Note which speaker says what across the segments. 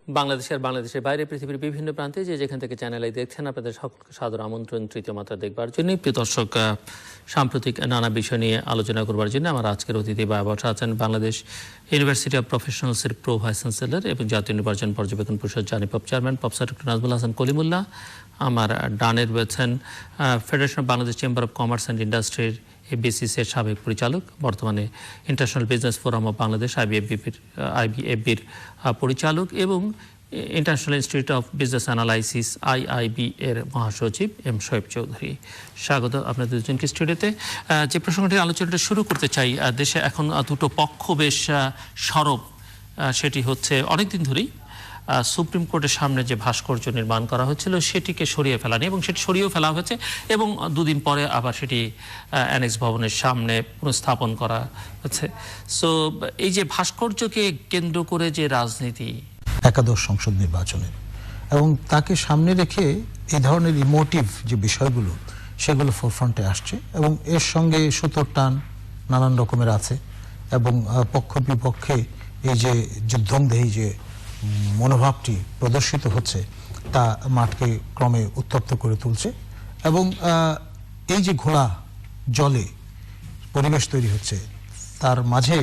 Speaker 1: বাংলাদেশের বাইরে পৃথিবীর বিভিন্ন প্রান্তে যেখান থেকে চ্যানেলে দেখছেন আপনাদের সকলকে সাদর আমন্ত্রণ তৃতীয় মাত্রা দেখবার জন্য। প্রিয় দর্শক, সাম্প্রতিক নানা বিষয় নিয়ে আলোচনা করবার জন্য আমার আজকের অতিথি বসা আছেন বাংলাদেশ ইউনিভার্সিটি অব প্রফেশনালসের প্রো ভাইস চ্যান্সেলর এবং জাতীয় নির্বাচন পর্যবেক্ষণ পরিষদ Janipop chairman professor doctor Nazmul Hasan Kalimullah. আমার ডানে রয়েছেন federation of Bangladesh chamber of commerce and ইন্ডাস্ট্রির এবিসিসির সাবেক পরিচালক, বর্তমানে international business forum of Bangladesh আইবিএফবির পরিচালক এবং international institute of business analysis IIB এর মহাসচিব এম শোয়েব চৌধুরী। স্বাগত আপনাদের দুজনকে স্টুডিওতে। যে প্রসঙ্গটি আলোচনাটা শুরু করতে চাই, দেশে এখন দুটো পক্ষ বেশ সরব। সেটি হচ্ছে অনেকদিন ধরেই সুপ্রিম কোর্টের সামনে যে ভাস্কর্য নির্মাণ করা হচ্ছিল সেটিকে সরিয়ে ফেলা নিয়ে, এবং সেটি সরিয়েও ফেলা হয়েছে এবং দুদিন পরে আবার সেটি অ্যানেক্স ভবনের সামনে পুনঃস্থাপন করা হচ্ছে। সো এই যে ভাস্কর্যকে কেন্দ্র করে যে রাজনীতি
Speaker 2: একাদশ সংসদ নির্বাচনের, এবং তাকে সামনে রেখে এই ধরনের ইমোটিভ যে বিষয়গুলো সেগুলো ফোরফ্রন্টে আসছে, এবং এর সঙ্গে সুতোর টান নানান রকমের আছে, এবং পক্ষ বিপক্ষে এই যে যুদ্ধংদেহী যে মনোভাবটি প্রদর্শিত হচ্ছে তা মাঠকে ক্রমে উত্তপ্ত করে তুলছে, এবং এই যে ঘোলা জলে পরিবেশ তৈরি হচ্ছে তার মাঝে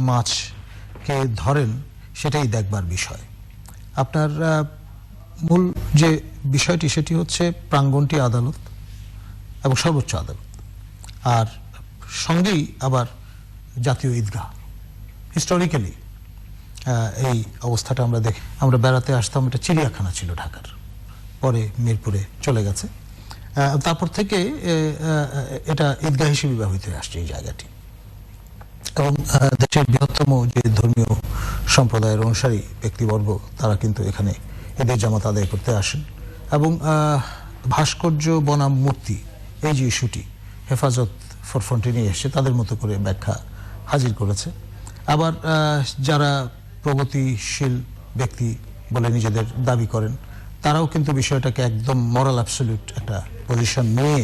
Speaker 2: মাছকে ধরেন সেটাই দেখবার বিষয়। আপনার মূল যে বিষয়টি সেটি হচ্ছে প্রাঙ্গণটি আদালত এবং সর্বোচ্চ আদালত, আর সঙ্গেই আবার জাতীয় ঈদগাহ। হিস্টোরিক্যালি এই অবস্থাটা আমরা দেখি, আমরা বেড়াতে আসতাম, এটা চিড়িয়াখানা ছিল ঢাকার, পরে মিরপুরে চলে গেছে, তারপর থেকে এটা ঈদগাহ হিসেবে ব্যবহৃত হয়ে আসছে এই জায়গাটি। এবং দেশের বৃহত্তম যে ধর্মীয় সম্প্রদায়ের অনুসারী ব্যক্তিবর্গ তারা কিন্তু এখানে ঈদের জামাত আদায় করতে আসেন, এবং ভাস্কর্য বনাম মূর্তি এই যে ইস্যুটি হেফাজত ফোরফ্রন্টে নিয়ে এসে তাদের মতো করে ব্যাখ্যা হাজির করেছে। আবার যারা প্রগতিশীল ব্যক্তি বলে নিজেদের দাবি করেন তারাও কিন্তু বিষয়টাকে একদম মরাল অ্যাবসলিউট একটা পজিশন নিয়ে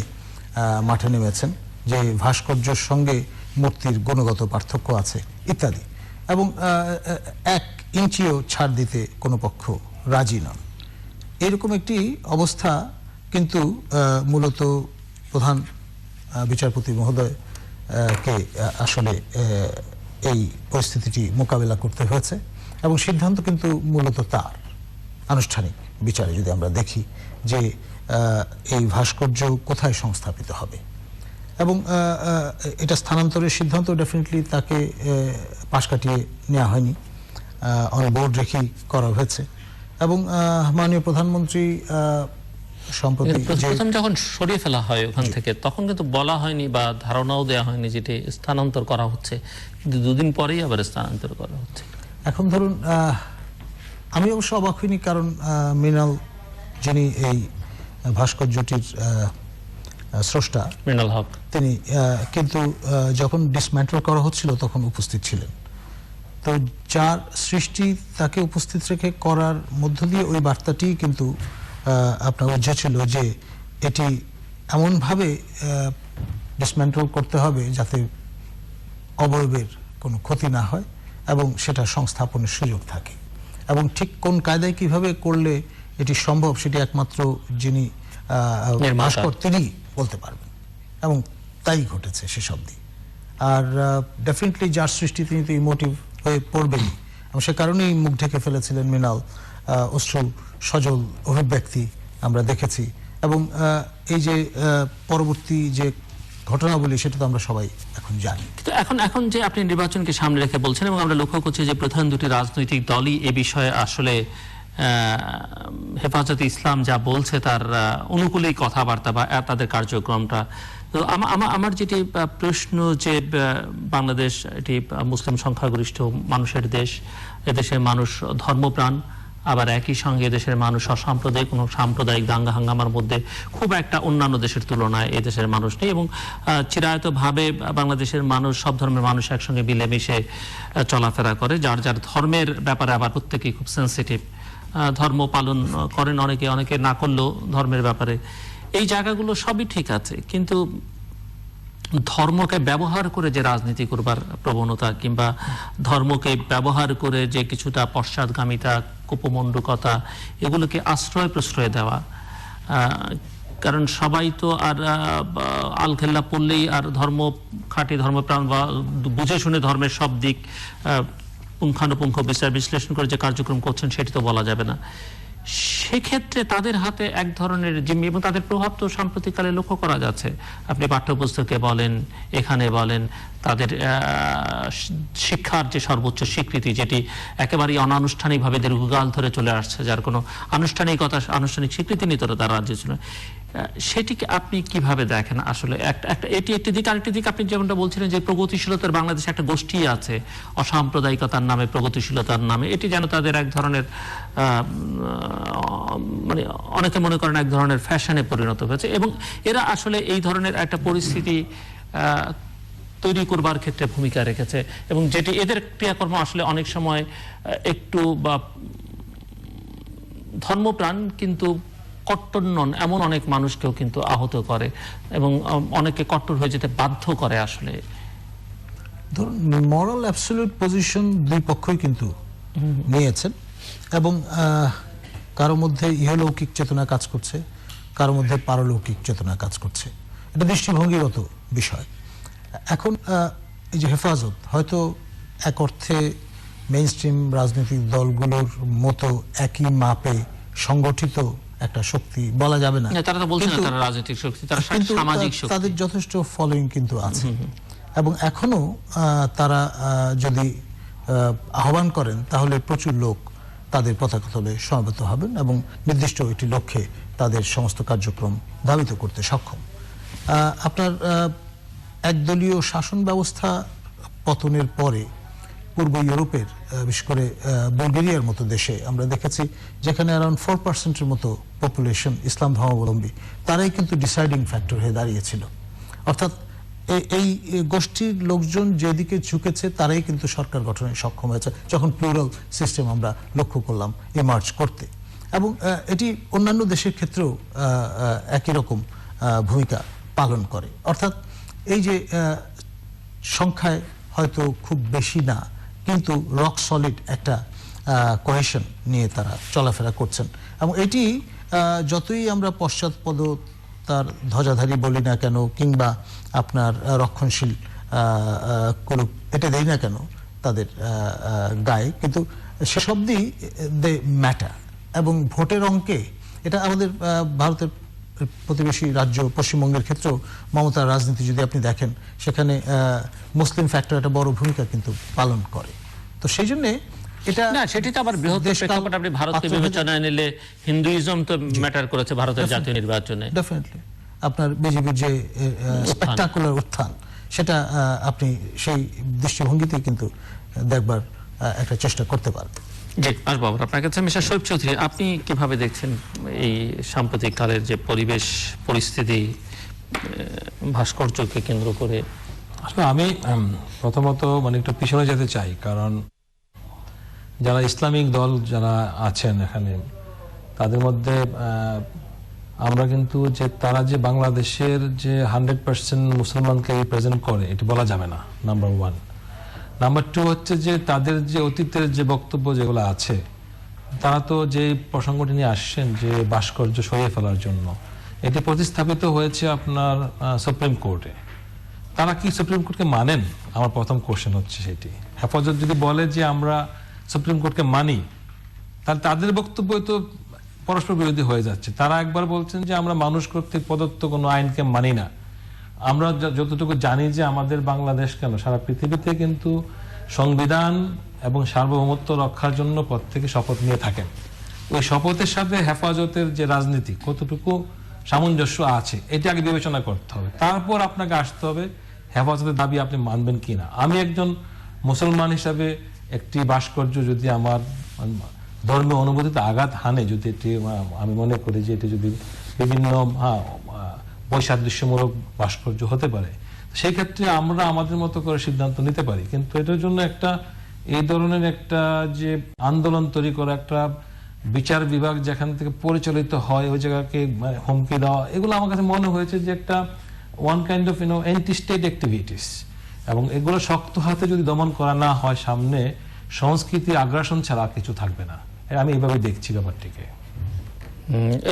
Speaker 2: মাঠে নেমেছেন যে ভাস্কর্যের সঙ্গে মূর্তির গুণগত পার্থক্য আছে ইত্যাদি, এবং 1 ইঞ্চিও ছাড় দিতে কোনো পক্ষ রাজি নন। এরকম একটি অবস্থা কিন্তু মূলত প্রধান বিচারপতি মহোদয়কে আসলে এই পরিস্থিতিটি মোকাবেলা করতে হয়েছে, এবং সিদ্ধান্ত কিন্তু মূলত তার আনুষ্ঠানিক বিচারে যদি আমরা দেখি যে এই ভাস্কর্য কোথায় সংস্থাপিত হবে, এবং এটা স্থানান্তরের সিদ্ধান্ত ডেফিনেটলি তাকে পাশ কাটিয়ে নেওয়া হয়নি, অন বোর্ড রেখেই করা হয়েছে। এবং মাননীয় প্রধানমন্ত্রী সম্প্রতি
Speaker 1: যখন সরিয়ে ফেলা হয় ওখান থেকে, তখন কিন্তু বলা হয়নি বা ধারণাও দেওয়া হয়নি যেটি স্থানান্তর করা হচ্ছে, কিন্তু দুদিন পরেই আবার স্থানান্তর করা হচ্ছে।
Speaker 2: এখন ধরুন, আমি অবশ্য অবাক হইনি, কারণ মৃণাল যিনি এই ভাস্কর্যটির স্রষ্টা
Speaker 1: মৃণাল হক, তিনি
Speaker 2: কিন্তু যখন ডিসম্যান্টল করা হচ্ছিল তখন উপস্থিত ছিলেন। তো যার সৃষ্টি তাকে উপস্থিত রেখে করার মধ্য দিয়ে ওই বার্তাটি কিন্তু আপনার উজ্জ্বল ছিল যে এটি এমনভাবে ডিসম্যান্টল করতে হবে যাতে অবয়বের কোনো ক্ষতি না হয় এবং সেটা সংস্থাপনের সুযোগ থাকে, এবং ঠিক কোন কায়দায় কিভাবে করলে এটি সম্ভব সেটি একমাত্র যিনি ভাস্কর তিনি বলতে পারবেন, এবং তাই ঘটেছে সেসব দিয়ে। আর ডেফিনেটলি যার সৃষ্টি তিনি তো ইমোটিভ হয়ে পড়বেনই, এবং সে কারণেই মুখ ঢেকে ফেলেছিলেন মৃণাল, অশ্রু সজল অভিব্যক্তি আমরা দেখেছি, এবং এই যে পরবর্তী যে ঘটনাবলী সেটা তো আমরা সবাই এখন জানি।
Speaker 1: তো এখন যে আপনি নির্বাচনকে সামনে রেখে বলছেন, এবং আমরা লক্ষ্য করছি যে প্রধান দুটি রাজনৈতিক দলই এ বিষয়ে আসলে হেফাজতে ইসলাম যা বলছে তার অনুকূলেই কথাবার্তা বা তাদের কার্যক্রমটা। তো আমার যেটি প্রশ্ন যে বাংলাদেশ এটি মুসলিম সংখ্যাগরিষ্ঠ মানুষের দেশ, এদেশের মানুষ ধর্মপ্রাণ, আবার একই সঙ্গে এদেশের মানুষ অসাম্প্রদায়িক কোনো সাম্প্রদায়িক দাঙ্গা হাঙ্গামার মধ্যে খুব একটা অন্যান্য দেশের তুলনায় এদেশের মানুষ নেই, এবং চিরায়তভাবে বাংলাদেশের মানুষ সব ধর্মের মানুষ একসঙ্গে মিলেমিশে চলাফেরা করে, যার যার ধর্মের ব্যাপারে আবার প্রত্যেকেই খুব সেন্সিটিভ, ধর্ম পালন করেন অনেকে না করলেও ধর্মের ব্যাপারে। এই জায়গাগুলো সবই ঠিক আছে, কিন্তু ধর্মকে ব্যবহার করে যে রাজনীতি করবার প্রবণতা কিংবা ধর্মকে ব্যবহার করে যে কিছুটা পশ্চাৎগামিতা কুপমণ্ডুকতা, এগুলোকে আশ্রয় প্রশ্রয় দেওয়া। কারণ সবাই তো আর আলখেল্লা পড়লেই আর ধর্ম খাঁটি ধর্মপ্রাণ বা বুঝে শুনে ধর্মের সব দিক পুঙ্খানুপুঙ্খ বিচার বিশ্লেষণ করে যে কার্যক্রম করছেন সেটি তো বলা যাবে না। সেক্ষেত্রে তাদের হাতে এক ধরনের জিম্মি, এবং তাদের প্রভাব তো সাম্প্রতিককালে লক্ষ্য করা যাচ্ছে। আপনি পাঠ্যপুস্তকে বলেন, এখানে বলেন, তাদের শিক্ষার যে সর্বোচ্চ স্বীকৃতি, যেটি একেবারেই অনানুষ্ঠানিকভাবে দীর্ঘকাল ধরে চলে আসছে, যার কোনো আনুষ্ঠানিকতা আনুষ্ঠানিক স্বীকৃতি নিত না তার রাজ্যের জন্য, সেটিকে আপনি কিভাবে দেখেন? আসলে এটি একটি দিক। আরেকটি দিক, আপনি যেমনটা বলছিলেন যে প্রগতিশীলতার বাংলাদেশে একটা গোষ্ঠী আছে অসাম্প্রদায়িকতার নামে, প্রগতিশীলতার নামে, এটি যেন তাদের এক ধরনের মানে অনেকে মনে করেন এক ধরনের ফ্যাশনে পরিণত হয়েছে, এবং এরা আসলে এই ধরনের একটা পরিস্থিতি তৈরি করবার ক্ষেত্রে ভূমিকা রেখেছে, এবং যেটি এদের ক্রিয়াকর্ম আসলে অনেক সময় একটু বা ধর্মপ্রাণ কিন্তু কট্টর নন এমন অনেক মানুষকেও কিন্তু আহত করে, এবং অনেকে কট্টর হয়ে যেতে বাধ্য করে। আসলে
Speaker 2: ধরুন, মরাল অ্যাবসলিউট পজিশন দুই পক্ষই কিন্তু নিয়েছেন, এবং কারো মধ্যে ইহলৌকিক চেতনা কাজ করছে, কারো মধ্যে পারলৌকিক চেতনা কাজ করছে। এটা দৃষ্টিভঙ্গিগত বিষয়। এখন এই যে হেফাজত হয়তো এক অর্থে মেইনস্ট্রিম রাজনৈতিক দলগুলোর মতো একই মাপে সংগঠিত একটা শক্তি বলা যাবে না,
Speaker 1: তারা তো বলছে না তারা রাজনৈতিক শক্তি, তারা সামাজিক শক্তি।
Speaker 2: তাদের যথেষ্ট ফলোইং কিন্তু আছে, এবং এখনো তারা যদি আহ্বান করেন তাহলে প্রচুর লোক তাদের পতাকা তলে সমবেত হবেন, এবং নির্দিষ্ট একটি লক্ষ্যে তাদের সমস্ত কার্যক্রম ধাবিত করতে সক্ষম। আপনার একদলীয় শাসন ব্যবস্থা পতনের পরে পূর্ব ইউরোপের, বিশেষ করে বুলগেরিয়ার মতো দেশে আমরা দেখেছি, যেখানে অ্যারাউন্ড 4% মতো পপুলেশন ইসলাম ধর্মাবলম্বী, তারাই কিন্তু ডিসাইডিং ফ্যাক্টর হয়ে দাঁড়িয়েছিল। অর্থাৎ এই গোষ্ঠীর লোকজন যেদিকে ঝুঁকেছে তারাই কিন্তু সরকার গঠনে সক্ষম হয়েছে, যখন প্লুরাল সিস্টেম আমরা লক্ষ্য করলাম ইমার্জ করতে। এবং এটি অন্যান্য দেশের ক্ষেত্রেও একই রকম ভূমিকা পালন করে। অর্থাৎ এই যে সংখ্যায় হয়তো খুব বেশি না, কিন্তু রক সলিড একটা কোহেশন নিয়ে তারা চলাফেরা করছেন, এবং এটি যতই আমরা পশ্চাৎপদ তার ধ্বজাধারী বলি না কেন, কিংবা আপনার রক্ষণশীল করুক এটা দেই না কেন তাদের গায়ে, কিন্তু সেসব দিই দে ম্যাটার। এবং ভোটের অঙ্কে এটা আমাদের ভারতের প্রতিবেশী রাজ্য পশ্চিমবঙ্গের ক্ষেত্রেও মমতার রাজনীতি যদি আপনি দেখেন, সেখানে মুসলিম ফ্যাক্টর একটা বড় ভূমিকা কিন্তু পালন করে। তো সেই জন্যে এটা
Speaker 1: না, সেটি তো আবার বৃহৎ প্রেক্ষাপট। আপনি ভারতকে বিবেচনায় নিলে হিন্দুইজম তো ম্যাটার করেছে ভারতের জাতীয় নির্বাচনে।
Speaker 2: ডেফিনেটলি আপনার বিজেপির যে স্পেকটাকুলার উত্থান, সেটা আপনি সেই দৃষ্টিভঙ্গিতে কিন্তু দেখবার একটা চেষ্টা করতে পারবেন।
Speaker 1: জি, আসবো আবার আপনার কাছে। মিস্টার শরীফ চৌধুরী, আপনি কিভাবে দেখছেন এই সাম্প্রতিক কালের যে পরিবেশ পরিস্থিতি ভাস্কর্যকে কেন্দ্র করে?
Speaker 3: আসলে আমি প্রথমত একটু পিছনে যেতে চাই, কারণ যারা ইসলামিক দল যারা আছেন এখানে, তাদের মধ্যে আমরা কিন্তু যে তারা যে বাংলাদেশের যে 100% মুসলমানকে রিপ্রেজেন্ট করে এটি বলা যাবে না, নাম্বার 1। নাম্বার 2 হচ্ছে যে তাদের যে অতীতের যে বক্তব্য যেগুলো আছে, তারা তো যে প্রসঙ্গটি নিয়ে আসছেন যে ভাস্কর্য সরিয়ে ফেলার জন্য, এটি প্রতিস্থাপিত হয়েছে আপনার সুপ্রিম কোর্টে। তারা কি সুপ্রিম কোর্টকে মানেন? আমার প্রথম কোশ্চেন হচ্ছে সেটি। হেফাজত যদি বলে যে আমরা সুপ্রিম কোর্টকে মানি, তাহলে তাদের বক্তব্য তো পরস্পর বিরোধী হয়ে যাচ্ছে। তারা একবার বলছেন যে আমরা মানুষ কর্তৃক প্রদত্ত কোনো আইনকে মানি না। আমরা যতটুকু জানি যে আমাদের বাংলাদেশ কেন সারা পৃথিবীতে কিন্তু সংবিধান এবং সার্বভৌমত্ব রক্ষার জন্য প্রত্যেকে শপথ নিয়ে থাকেন। ওই শপথের সাথে হেফাজতের যে রাজনীতি কতটুকু সামঞ্জস্য আছে এটি আগে বিবেচনা করতে হবে, তারপর আপনাকে আসতে হবে হেফাজতের দাবি আপনি মানবেন কিনা। আমি একজন মুসলমান হিসাবে একটি ভাস্কর্য যদি আমার ধর্মীয় অনুভূতিতে আঘাত হানে, যদি এটি আমি মনে করি যে এটি যদি বিভিন্ন বৈসাদৃশ্যমূলক ভাস্কর্য হতে পারে, সেই ক্ষেত্রে আমরা আমাদের মতো করে সিদ্ধান্ত নিতে পারি। কিন্তু এটার জন্য একটা এই ধরনের একটা যে আন্দোলন তৈরি করা, একটা বিচার বিভাগ যেখান থেকে পরিচালিত হয় ওই জায়গাকে হুমকি দেওয়া, এগুলো আমার কাছে মনে হয়েছে যে একটা one kind of anti state activities. এবং এগুলো শক্ত হাতে যদি দমন করা না হয়, সামনে সংস্কৃতি আগ্রাসন ছাড়া কিছু থাকবে না। আমি এইভাবে দেখছি ব্যাপারটিকে।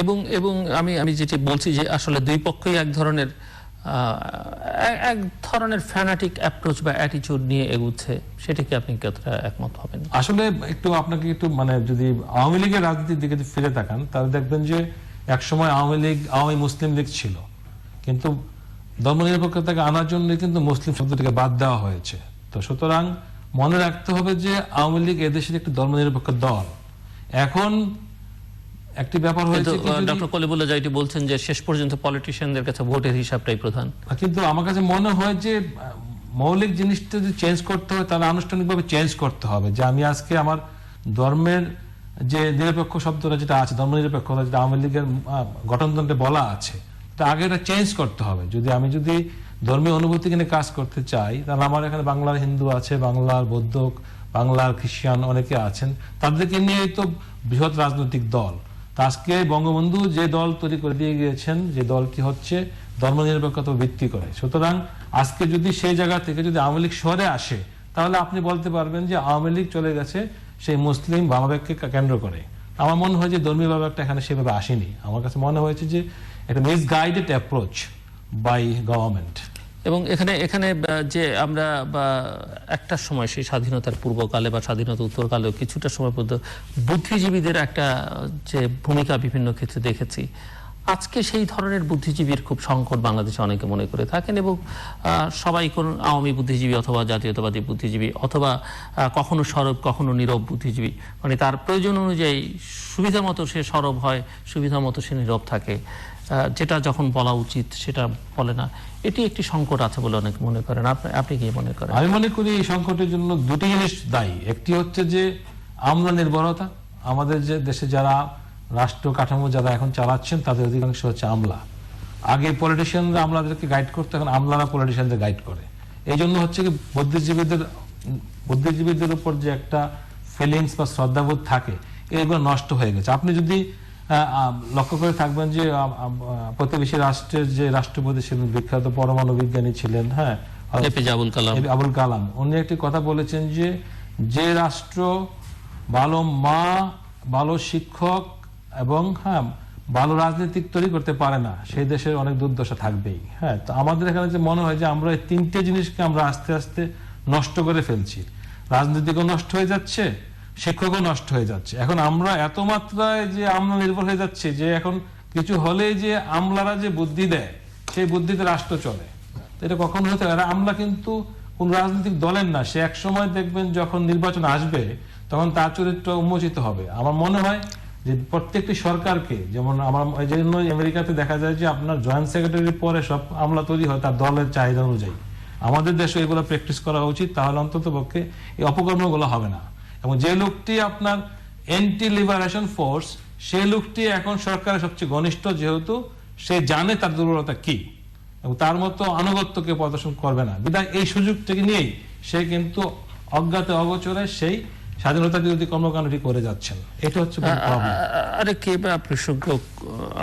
Speaker 1: এবং এবং আমি যেটি বলছি যে আসলে দুই পক্ষই এক ধরনের ফ্যানাটিক অ্যাপ্রোচ বা অ্যাটিটিউড নিয়ে এগুচ্ছে, সেটা কি আপনি কতটা একমত হবেন?
Speaker 3: আসলে একটু আপনাকে একটু মানে যদি আওয়ামী লীগের রাজনীতির দিকে ফিরে তাকান তাহলে দেখবেন যে একসময় আওয়ামী মুসলিম লীগ ছিল, কিন্তু ধর্মনিরপেক্ষতাকে আনার জন্য কিন্তু মুসলিম শব্দটিকে বাদ দেওয়া হয়েছে। তো সুতরাং মনে রাখতে হবে যে আওয়ামী লীগ এদেশের একটি ধর্মনিরপেক্ষ দল। এখন একটি ব্যাপার হয়েছে,
Speaker 1: ডক্টর কলিমুল্লাহ যেটি বলছেন যে শেষ পর্যন্ত পলিটিশিয়ানদের কাছে ভোটের হিসাবটাই প্রধান,
Speaker 3: কিন্তু আমার কাছে মনে হয় যে মৌলিক জিনিসটা যদি চেঞ্জ করতে হয় তাহলে আনুষ্ঠানিকভাবে চেঞ্জ করতে হবে। যে আমি আজকে আমার ধর্মের যে নিরপেক্ষ শব্দটা যেটা আছে, ধর্মনিরপেক্ষতা যেটা আওয়ামী লীগের গঠনতন্ত্রে বলা আছে, তা আগে এটা চেঞ্জ করতে হবে। আমি যদি ধর্মীয় অনুভূতিকে নিয়ে কাজ করতে চাই তাহলে আমার এখানে বাংলার হিন্দু আছে, বাংলার বৌদ্ধ, বাংলার খ্রিস্টান অনেকে আছেন, তাদেরকে নিয়েই তো বৃহৎ রাজনৈতিক দল। আজকে বঙ্গবন্ধু যে দল তৈরি করে দিয়ে গিয়েছেন, যে দলটি হচ্ছে ধর্মনিরপেক্ষতা ভিত্তি করে। সুতরাং আজকে যদি সেই জায়গা থেকে যদি আওয়ামী লীগ সরে আসে তাহলে আপনি বলতে পারবেন যে আওয়ামী লীগ চলে গেছে সেই মুসলিম ভাবাবেগকে কেন্দ্র করে। আমার মনে হয় যে ধর্মীয় ভাবাবেগটা এখানে সেভাবে আসেনি। আমার কাছে মনে হয়েছে যে একটা মিসগাইডেড অ্যাপ্রোচ বাই গভর্নমেন্ট।
Speaker 1: এবং এখানে যে আমরা একটা সময় সেই স্বাধীনতার পূর্বকালে বা স্বাধীনতা উত্তরকালেও কিছুটা সময় পর্যন্ত বুদ্ধিজীবীদের একটা যে ভূমিকা বিভিন্ন ক্ষেত্রে দেখেছি, আজকে সেই ধরনের বুদ্ধিজীবীর খুব সংকট বাংলাদেশে অনেকে মনে করে থাকেন। এবং সবাই কোন আওয়ামী বুদ্ধিজীবী অথবা জাতীয়তাবাদী বুদ্ধিজীবী অথবা কখনো সরব কখনো নীরব বুদ্ধিজীবী, মানে তার প্রয়োজন অনুযায়ী সুবিধা মতো সে সরব হয়, সুবিধা মতো সে নীরব থাকে, যেটা যখন বলা উচিত সেটা বলে না। এটি একটি সংকট আছে বলে অনেকে মনে করেন। আপনি কি মনে করেন?
Speaker 3: আমি মনে করি এই সংকটের জন্য দুটি জিনিস দায়ী। একটি হচ্ছে যে আমলা নির্ভরতা। আমাদের যে দেশে যারা রাষ্ট্র কাঠামো যারা এখন চালাচ্ছেন তাদের অধিকাংশ হচ্ছে আমলা। আগে পলিটিশিয়ানরা আমলাদেরকে গাইড করতো, এখন আমলারা পলিটিশিয়ানদের গাইড করে। এই জন্য হচ্ছে কি বুদ্ধিজীবীদের উপর যে একটা ফিলিংস বা শ্রদ্ধাবোধ থাকে এগুলো নষ্ট হয়ে গেছে। আপনি যদি লক্ষ্য করে থাকবেন যে প্রতিবেশী রাষ্ট্রের যে রাষ্ট্রপতি ছিলেন, বিখ্যাত পরমাণু বিজ্ঞানী ছিলেন, হ্যাঁ,
Speaker 1: এপিজে
Speaker 3: আবুল কালাম, উনি একটি কথা বলেছেন যে রাষ্ট্র ভালো মা, ভালো শিক্ষক এবং ভালো রাজনীতিক তৈরি করতে পারে না, সেই দেশের অনেক দুর্দশা থাকবেই। হ্যাঁ, তো আমাদের এখানে যে মনে হয় যে আমরা এই তিনটে জিনিসকে আমরা আস্তে আস্তে নষ্ট করে ফেলছি। রাজনীতিকও নষ্ট হয়ে যাচ্ছে, শিক্ষকও নষ্ট হয়ে যাচ্ছে। এখন আমরা এত মাত্রায় যে আমলা নির্ভর হয়ে যাচ্ছে যে এখন কিছু হলে যে আমলারা যে বুদ্ধি দেয় সেই বুদ্ধিতে রাষ্ট্র চলে। এটা কখনো হতে পারে। আমলা কিন্তু কোন রাজনৈতিক দলের না, সে এক সময় দেখবেন যখন নির্বাচন আসবে তখন তার চরিত্র উন্মোচিত হবে। আমার মনে হয় যে প্রত্যেকটি সরকারকে, যেমন এই জন্য আমেরিকাতে দেখা যায় যে আপনার জয়েন্ট সেক্রেটারির পরে সব আমলা তৈরি হয় তার দলের চাহিদা অনুযায়ী। আমাদের দেশে এগুলো প্র্যাকটিস করা উচিত, তাহলে অন্তত পক্ষে এই অপকর্মগুলো হবে না। এবং যে লোকটি আপনার এন্টি লিবারেশন ফোর্স, সেই লোকটি এখন সরকারের সবচেয়ে ঘনিষ্ঠ, যেহেতু সে জানে তার দুর্বলতা কি এবং তার মতো আনুগত্যকে প্রদর্শন করবে না। বিধায় এই সুযোগটাকে নিয়েই সে কিন্তু অজ্ঞাতে অগোচরে সেই স্বাধীনতা বিরোধী কর্মকাণ্ডটি করে যাচ্ছেন। এটা হচ্ছে
Speaker 1: আরেকটি প্রসঙ্গ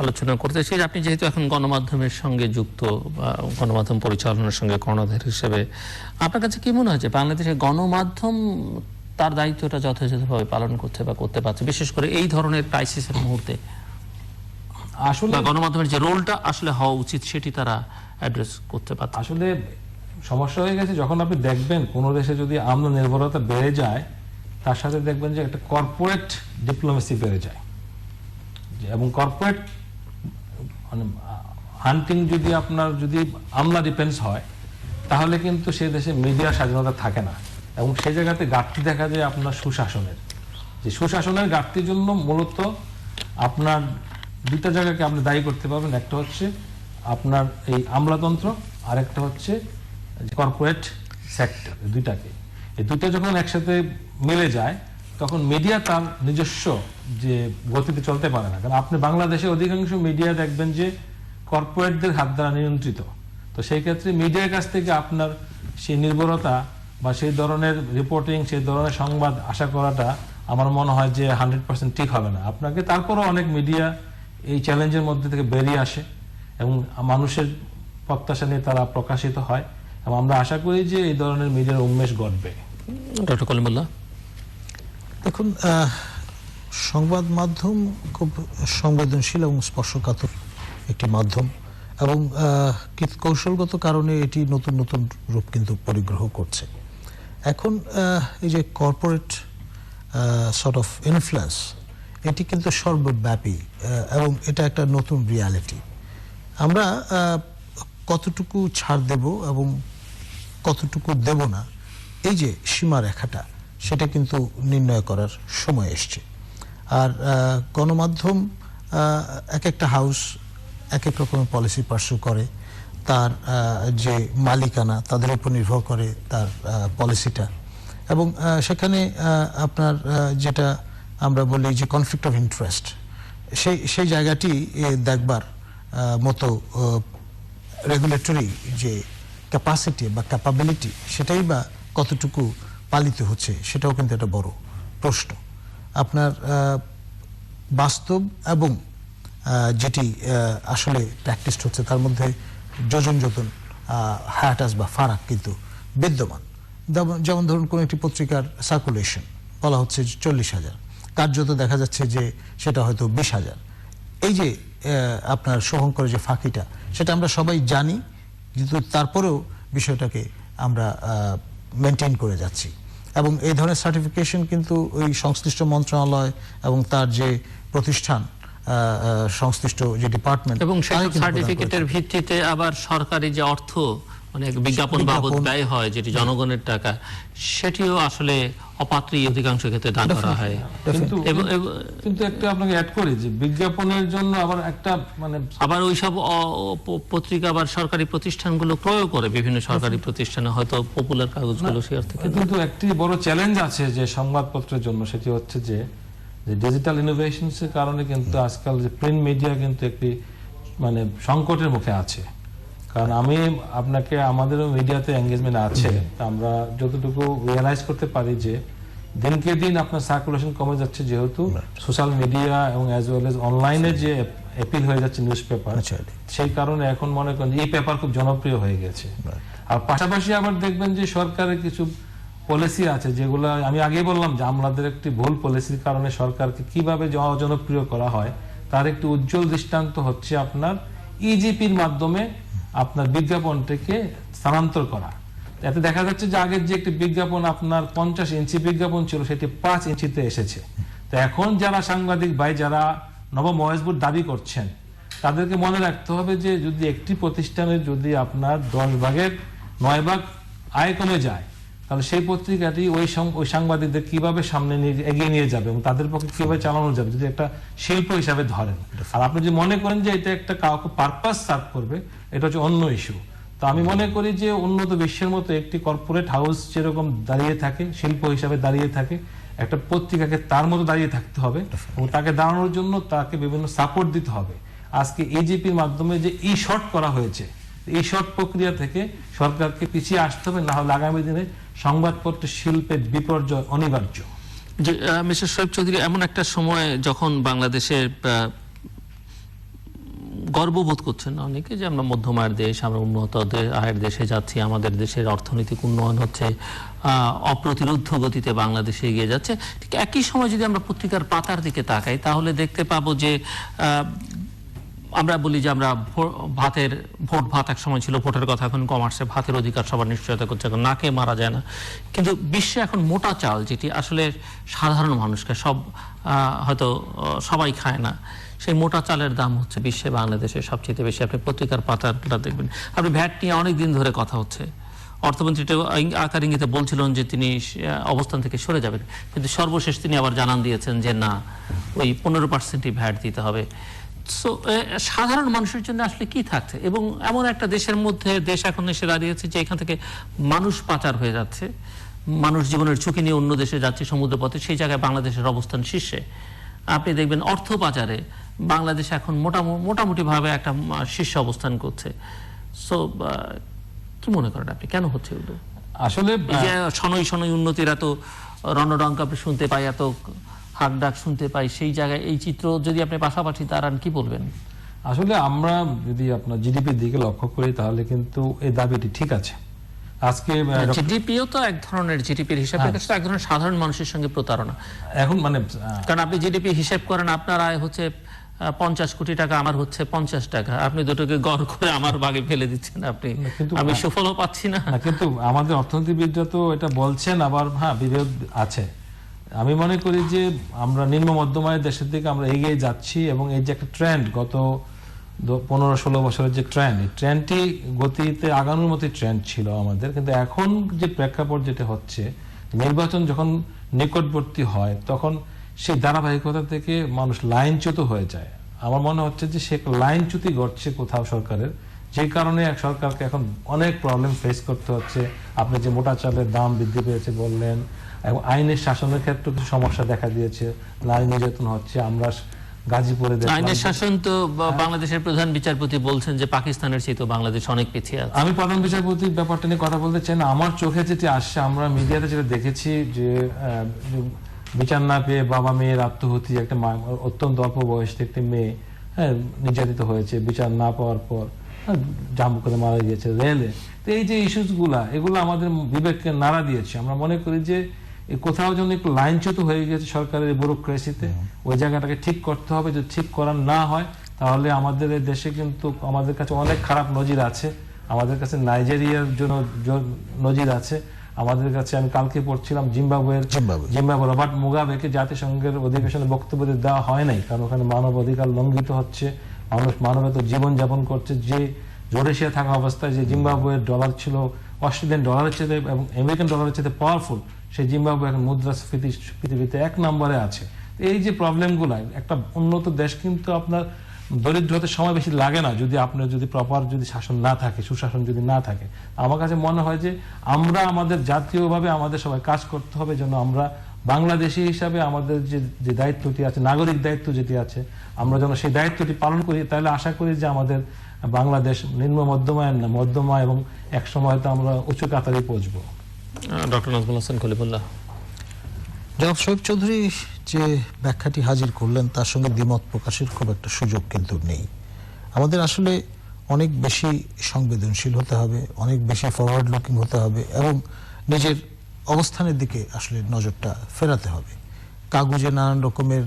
Speaker 1: আলোচনা করতে চাই। আপনি যেহেতু এখন গণমাধ্যমের সঙ্গে যুক্ত বা গণমাধ্যম পরিচালনার সঙ্গে কর্ণধার হিসেবে, আপনার কাছে কি মনে হয় যে বাংলাদেশের গণমাধ্যম তার দায়িত্বটা যথাযথভাবে পালন করছে বা করতে পারছে, বিশেষ করে এই ধরনের ক্রাইসিসের মুহূর্তে? আসলে গণমাধ্যমের যে রোলটা আসলে হওয়া উচিত সেটি তারা অ্যাড্রেস করতে পারছে।
Speaker 3: আসলে সমস্যা হয়ে গেছে যখন আপনি দেখবেন কোনো দেশে যদি আমলা নির্ভরতা বেড়ে যায়, তার সাথে দেখবেন যে একটা কর্পোরেট ডিপ্লোমেসি বেড়ে যায়। এবং কর্পোরেট হান্টিং যদি আপনার যদি আমলা ডিপেন্ডস হয় তাহলে কিন্তু সেই দেশে মিডিয়ার স্বাধীনতা থাকে না। এবং সেই জায়গাতে ঘাটতি দেখা যায় আপনার সুশাসনের। যে সুশাসনের ঘাটতির জন্য মূলত আপনার দুইটা জায়গাকে আপনি দায়ী করতে পারবেন। একটা হচ্ছে আপনার এই আমলাতন্ত্র, আর একটা হচ্ছে কর্পোরেট সেক্টর। দুইটাকে, এই দুইটা যখন একসাথে মিলে যায় তখন মিডিয়া তার নিজস্ব যে গতিতে চলতে পারে না। কারণ আপনি বাংলাদেশে অধিকাংশ মিডিয়া দেখবেন যে কর্পোরেটদের হাত দ্বারা নিয়ন্ত্রিত। তো সেই ক্ষেত্রে মিডিয়ার কাছ থেকে আপনার সেই নির্ভরতা বা সেই ধরনের রিপোর্টিং, সেই ধরনের সংবাদ আশা করাটা আমার মনে হয় যে 100% ঠিক হবে না। আপনাকে তারপরও অনেক মিডিয়া এই চ্যালেঞ্জের মধ্যে থেকে বেরিয়ে আসে এবং মানুষের প্রত্যাশা নিয়ে তারা প্রকাশিত হয় এবং আমরা আশা করি যে এই ধরনের মিডিয়ার উন্মেষ ঘটবে।
Speaker 1: ডক্টর কলিমুল্লাহ,
Speaker 2: দেখুন, সংবাদ মাধ্যম খুব সংবেদনশীল এবং স্পর্শকাতর একটি মাধ্যম, এবং কৌশলগত কারণে এটি নতুন নতুন রূপ কিন্তু পরিগ্রহ করছে। এখন এই যে কর্পোরেট সর্ট অফ ইনফ্লুয়েন্স, এটি কিন্তু সর্বব্যাপী, এবং এটা একটা নতুন রিয়ালিটি। আমরা কতটুকু ছাড় দেব এবং কতটুকু দেব না, এই যে সীমারেখাটা, সেটা কিন্তু নির্ণয় করার সময় এসছে। আর গণমাধ্যম এক একটা হাউস এক এক রকমের পলিসি পার্সু করে, তার যে মালিকানা তাদের উপর নির্ভর করে তার পলিসিটা, এবং সেখানে আপনার যেটা আমরা বলি যে কনফ্লিক্ট অফ ইন্টারেস্ট, সেই জায়গাটি দেখবার মতো রেগুলেটরি যে ক্যাপাসিটি বা ক্যাপাবিলিটি, সেটাই বা কতটুকু পালিত হচ্ছে, সেটাও কিন্তু একটা বড় প্রশ্ন। আপনার বাস্তব এবং যেটি আসলে প্র্যাকটিস হচ্ছে তার মধ্যে যোজন হায়াটাস বা ফারাক কিন্তু বিদ্যমান। যেমন ধরুন কোন একটি পত্রিকার সার্কুলেশন বলা হচ্ছে 40,000, কার্যত দেখা যাচ্ছে যে সেটা হয়তো 20,000। এই যে আপনার শুভঙ্করের যে ফাঁকিটা, সেটা আমরা সবাই জানি, কিন্তু তারপরেও বিষয়টাকে আমরা মেনটেন করে যাচ্ছি। এবং এই ধরনের সার্টিফিকেশন কিন্তু ওই সংশ্লিষ্ট মন্ত্রণালয় এবং তার যে প্রতিষ্ঠান, সংশ্লিষ্ট যে ডিপার্টমেন্ট,
Speaker 1: এবং সেই সার্টিফিকেটের ভিত্তিতে আবার সরকারি যে অর্থ অনেক বিজ্ঞাপন বাবদ ব্যয় হয়, যেটি জনগণের টাকা, সেটিও আসলে অপাত্রী অধিকাংশ ক্ষেত্রে দান করা হয়।
Speaker 3: কিন্তু একটা আপনাকে অ্যাড করি যে বিজ্ঞাপনের জন্য আবার একটা
Speaker 1: আবার ওইসব পত্রিকা আবার সরকারি প্রতিষ্ঠানগুলো ক্রয় করে, বিভিন্ন সরকারি প্রতিষ্ঠানে হয়তো পপুলার কাগজগুলো শেয়ার থেকে।
Speaker 3: কিন্তু একটি বড় চ্যালেঞ্জ আছে যে সংবাদপত্রের জন্য, সেটি হচ্ছে যে ডিজিটাল ইনোভেশনস এর কারণে কিন্তু আজকাল যে প্রিন্ট মিডিয়া কিন্তু একটি সংকটের মুখে আছে। কারণ আমি আপনাকে, আমাদেরও মিডিয়াতে এঙ্গেজমেন্ট আছে, আমরা যতটুকু রিয়েলাইজ করতে পারি যে দিনকে দিন আপনার সার্কুলেশন কমে যাচ্ছে, যেহেতু সোশ্যাল মিডিয়া এবং অ্যাজ ওয়েল এজ অনলাইনে যে অ্যাপিল হয়ে যাচ্ছে নিউজ পেপার, সেই কারণে এখন মনে করেন এই পেপার খুব জনপ্রিয় হয়ে গেছে। আর পাশাপাশি আবার দেখবেন যে সরকারের কিছু পলিসি আছে যেগুলো আমি আগেই বললাম যে আমাদের একটি ভুল পলিসির কারণে সরকারকে কিভাবে অজনপ্রিয় করা হয় তার একটি উজ্জ্বল দৃষ্টান্ত হচ্ছে আপনার ইজিপির মাধ্যমে আপনার বিজ্ঞাপনটাকে স্থানান্তর করা। এতে দেখা যাচ্ছে যে আগের যে একটি বিজ্ঞাপন আপনার 50 ইঞ্চি বিজ্ঞাপন ছিল, সেটি 5 ইঞ্চিতে এসেছে। তো এখন যারা সাংবাদিক ভাই যারা নবমহেশপুর দাবি করছেন, তাদেরকে মনে রাখতে হবে যে যদি একটি প্রতিষ্ঠানের যদি আপনার 10 ভাগের 9 ভাগ আয় কমে যায়, তাহলে সেই পত্রিকাটি ওই সাংবাদিকদের কিভাবে সামনে এগিয়ে নিয়ে যাবে এবং তাদের পক্ষে কিভাবে চালানো যাবে, যদি একটা শিল্প হিসাবে ধরেন। আর আপনি যদি মনে করেন যে এটা একটা কাউকে পারপাস সার্ভ করবে, এটা হচ্ছে অন্য ইস্যু। তো আমি মনে করি যে উন্নত বিশ্বের মতো একটি কর্পোরেট হাউস যেরকম দাঁড়িয়ে থাকে, শিল্প হিসাবে দাঁড়িয়ে থাকে, একটা পত্রিকাকে তার মতো দাঁড়িয়ে থাকতে হবে এবং তাকে দাঁড়ানোর জন্য তাকে বিভিন্ন সাপোর্ট দিতে হবে। আজকে এজিপির মাধ্যমে যে ই শর্ট করা হয়েছে, এই শর্ট প্রক্রিয়া থেকে সরকারকে পিছিয়ে আসতে হবে, না হলে আগামী দিনে সংবাদপত্র শিল্পের বিপর্যয় অনিবার্য।
Speaker 1: মিস্টার শোয়েব চৌধুরী, এমন একটা সময় যখন বাংলাদেশে গর্ববোধ করছেন অনেকে যে আমরা মধ্যম আয়ের দেশ, আমরা উন্নত আয়ের দেশে যাচ্ছি, আমাদের দেশের অর্থনৈতিক উন্নয়ন হচ্ছে, অপ্রতিরোধ্য গতিতে বাংলাদেশে এগিয়ে যাচ্ছে। ঠিক একই সময় যদি আমরা পত্রিকার পাতার দিকে তাকাই, তাহলে দেখতে পাবো যে আমরা বলি যে আমরা ভোট ভাত এক সময় ছিল, ভোটের কথা এখন কমার্সে, ভাতের অধিকার সবার নিশ্চয়তা করছে, এখন নাকে মারা যায় না। কিন্তু বিশ্বে এখন মোটা চাল, যেটি আসলে সাধারণ মানুষকে হয়তো সবাই খায় না, সেই মোটা চালের দাম হচ্ছে বিশ্বে বাংলাদেশে সবচেয়ে বেশি। আপনি পত্রিকার পাতাটা দেখবেন, আপনি ভ্যাট নিয়ে অনেক দিন ধরে কথা হচ্ছে, অর্থমন্ত্রী আকার ইঙ্গিতে বলছিলেন যে তিনি অবস্থান থেকে সরে যাবেন, কিন্তু সর্বশেষ তিনি আবার জানান দিয়েছেন যে না, ওই 15%ই ভ্যাট দিতে হবে। সো সাধারণ মানুষের জন্য আসলে কি থাকছে? এবং এমন একটা দেশের মধ্যে দেশ এখন এসে দাঁড়িয়েছে যে এখান থেকে মানুষ পাচার হয়ে যাচ্ছে, মানুষ জীবনের ঝুঁকি নিয়ে অন্য দেশে যাচ্ছে সমুদ্রপথে, সেই জায়গায় বাংলাদেশের অবস্থান শীর্ষে। আপনি দেখবেন অর্থ পাচারে বাংলাদেশ এখন মোটামুটি ভাবে একটা শীর্ষ অবস্থান করছে। সো কি মনে করেন আপনি, কেন হচ্ছে এগুলো?
Speaker 3: আসলে
Speaker 1: শনৈ উন্নতির এত রণডঙ্কা আপনি শুনতে পাই, এত হাক ডাক শুনতে পাই, সেই জায়গায় এই চিত্র যদি আপনি পাশাপাশি দাঁড়ান, কি বলবেন?
Speaker 3: আসলে আমরা যদি আপনার জিডিপির দিকে লক্ষ্য করি, তাহলে কিন্তু এই দাবিটি ঠিক আছে। আজকে
Speaker 1: জিডিপিও তো এক ধরনের, জিডিপির হিসাব নিকাশ তো এক ধরনের সাধারণ মানুষের সঙ্গে প্রতারণা।
Speaker 3: এখন মানে
Speaker 1: কারণ আপনি জিডিপি হিসাব করেন, আপনার আয় হচ্ছে 50 কোটি টাকা, আমার হচ্ছে 50 টাকা, আপনি দুটোকে গড় করে আমার ভাগে ফেলে দিচ্ছেন, আপনি আমি সুফলও পাচ্ছি না।
Speaker 3: কিন্তু আমাদের অর্থনীতিবিদরা তো এটা বলছেন, আবার হ্যাঁ বিভেদ আছে। আমি মনে করি যে আমরা নিম্ন মধ্যম আয়ের দেশের দিকে আমরা এগিয়ে যাচ্ছি, এবং এই যে একটা ট্রেন্ড গত 15-16 বছরের যে ট্রেন্ড, এই ট্রেন্ডটি গতিতে আগানোর মতো ট্রেন্ড ছিল আমাদের। কিন্তু এখন যে প্রেক্ষাপট যেটা হচ্ছে, নির্বাচন যখন নিকটবর্তী হয় তখন সেই ধারাবাহিকতা থেকে মানুষ লাইনচ্যুত হয়ে যায়। আমার মনে হচ্ছে যে সে লাইনচ্যুতি ঘটছে কোথাও সরকারের, যে কারণে সরকারকে এখন অনেক প্রবলেম ফেস করতে হচ্ছে। আপনি যে মোটা চালের দাম বৃদ্ধি পেয়েছে বললেন, এবং আইনের শাসনের ক্ষেত্রে কিছু সমস্যা দেখা দিয়েছে, নারী নির্যাতন হচ্ছে। আমরা গাজীপুরে
Speaker 1: আইনের শাসন তো বাংলাদেশের প্রধান বিচারপতি বলছেন যে পাকিস্তানের চেয়ে তো বাংলাদেশ অনেক পিছিয়ে আছে।
Speaker 3: আমি প্রধান বিচারপতির ব্যাপারটা নিয়ে কথা বলতে চাই না। আমার চোখে যেটি আসছে, আমরা মিডিয়াতে যেটা দেখেছি যে বিচার না পেয়ে বাবা মেয়ের আত্মহত্যা, একটা অত্যন্ত অল্প বয়সী একটি মেয়ে নির্যাতিত হয়েছে বিচার না পাওয়ার পর, জাম্প করে মারা গিয়েছে রেলে। তো এই যে ইস্যুস এগুলো আমাদের বিবেককে নাড়া দিয়েছে। আমরা মনে করি যে কোথাও যেন একটু লাইনচ্যুত হয়ে গেছে সরকারের ব্যুরোক্রেসিতে, ওই জায়গাটাকে ঠিক করতে হবে। যদি ঠিক করা না হয় তাহলে আমাদের দেশে কিন্তু আমাদের কাছে অনেক খারাপ নজির আছে। আমাদের কাছে নাইজেরিয়ার জন্য নজির আছে, আমাদের কাছে আমি কালকে পড়ছিলাম জিম্বাবুয়ের রবার্ট মুগাবেকে জাতিসংঘের অধিবেশনে বক্তব্য দেওয়া হয় নাই, কারণ ওখানে মানব অধিকার লঙ্ঘিত হচ্ছে, মানুষ মানবেতর জীবন যাপন করছে। যে জোরেশিয়া থাকা অবস্থায় যে জিম্বাবুয়ের ডলার ছিল অস্ট্রেলিয়ান ডলারের চেয়ে এবং আমেরিকান ডলারের চেয়ে পাওয়ারফুল, সেই জিম্বাবুয়ে এখন মুদ্রাস্ফীতি পৃথিবীতে 1 নম্বরে আছে। এই যে প্রবলেমগুলো, একটা উন্নত দেশ কিন্তু আপনার দরিদ্র হতে সময় বেশি লাগে না যদি আপনার যদি প্রপার যদি শাসন না থাকে, সুশাসন যদি না থাকে। আমার কাছে মনে হয় যে আমরা আমাদের জাতীয়ভাবে আমাদের সবাই কাজ করতে হবে, যেন আমরা বাংলাদেশি হিসাবে আমাদের যে দায়িত্বটি আছে, নাগরিক দায়িত্ব যেটি আছে, আমরা যেন সেই দায়িত্বটি পালন করি। তাহলে আশা করি যে আমাদের বাংলাদেশ নিম্ন মধ্যমায়ের না, মধ্যমা, এবং এক সময় তো আমরা উঁচু কাতারে পৌঁছবো।
Speaker 1: ডক্টর নাজমুল হাসান খলিফুল্লাহ।
Speaker 2: জনাব শোয়েব চৌধুরী যে ব্যাখ্যাটি হাজির করলেন তার সঙ্গে দ্বিমত প্রকাশের খুব একটা সুযোগ কিন্তু নেই। আমাদের আসলে অনেক বেশি সংবেদনশীল হতে হবে, অনেক বেশি ফরওয়ার্ড লুকিং হতে হবে, এবং নিজের অবস্থানের দিকে আসলে নজরটা ফেরাতে হবে। কাগজে নানান রকমের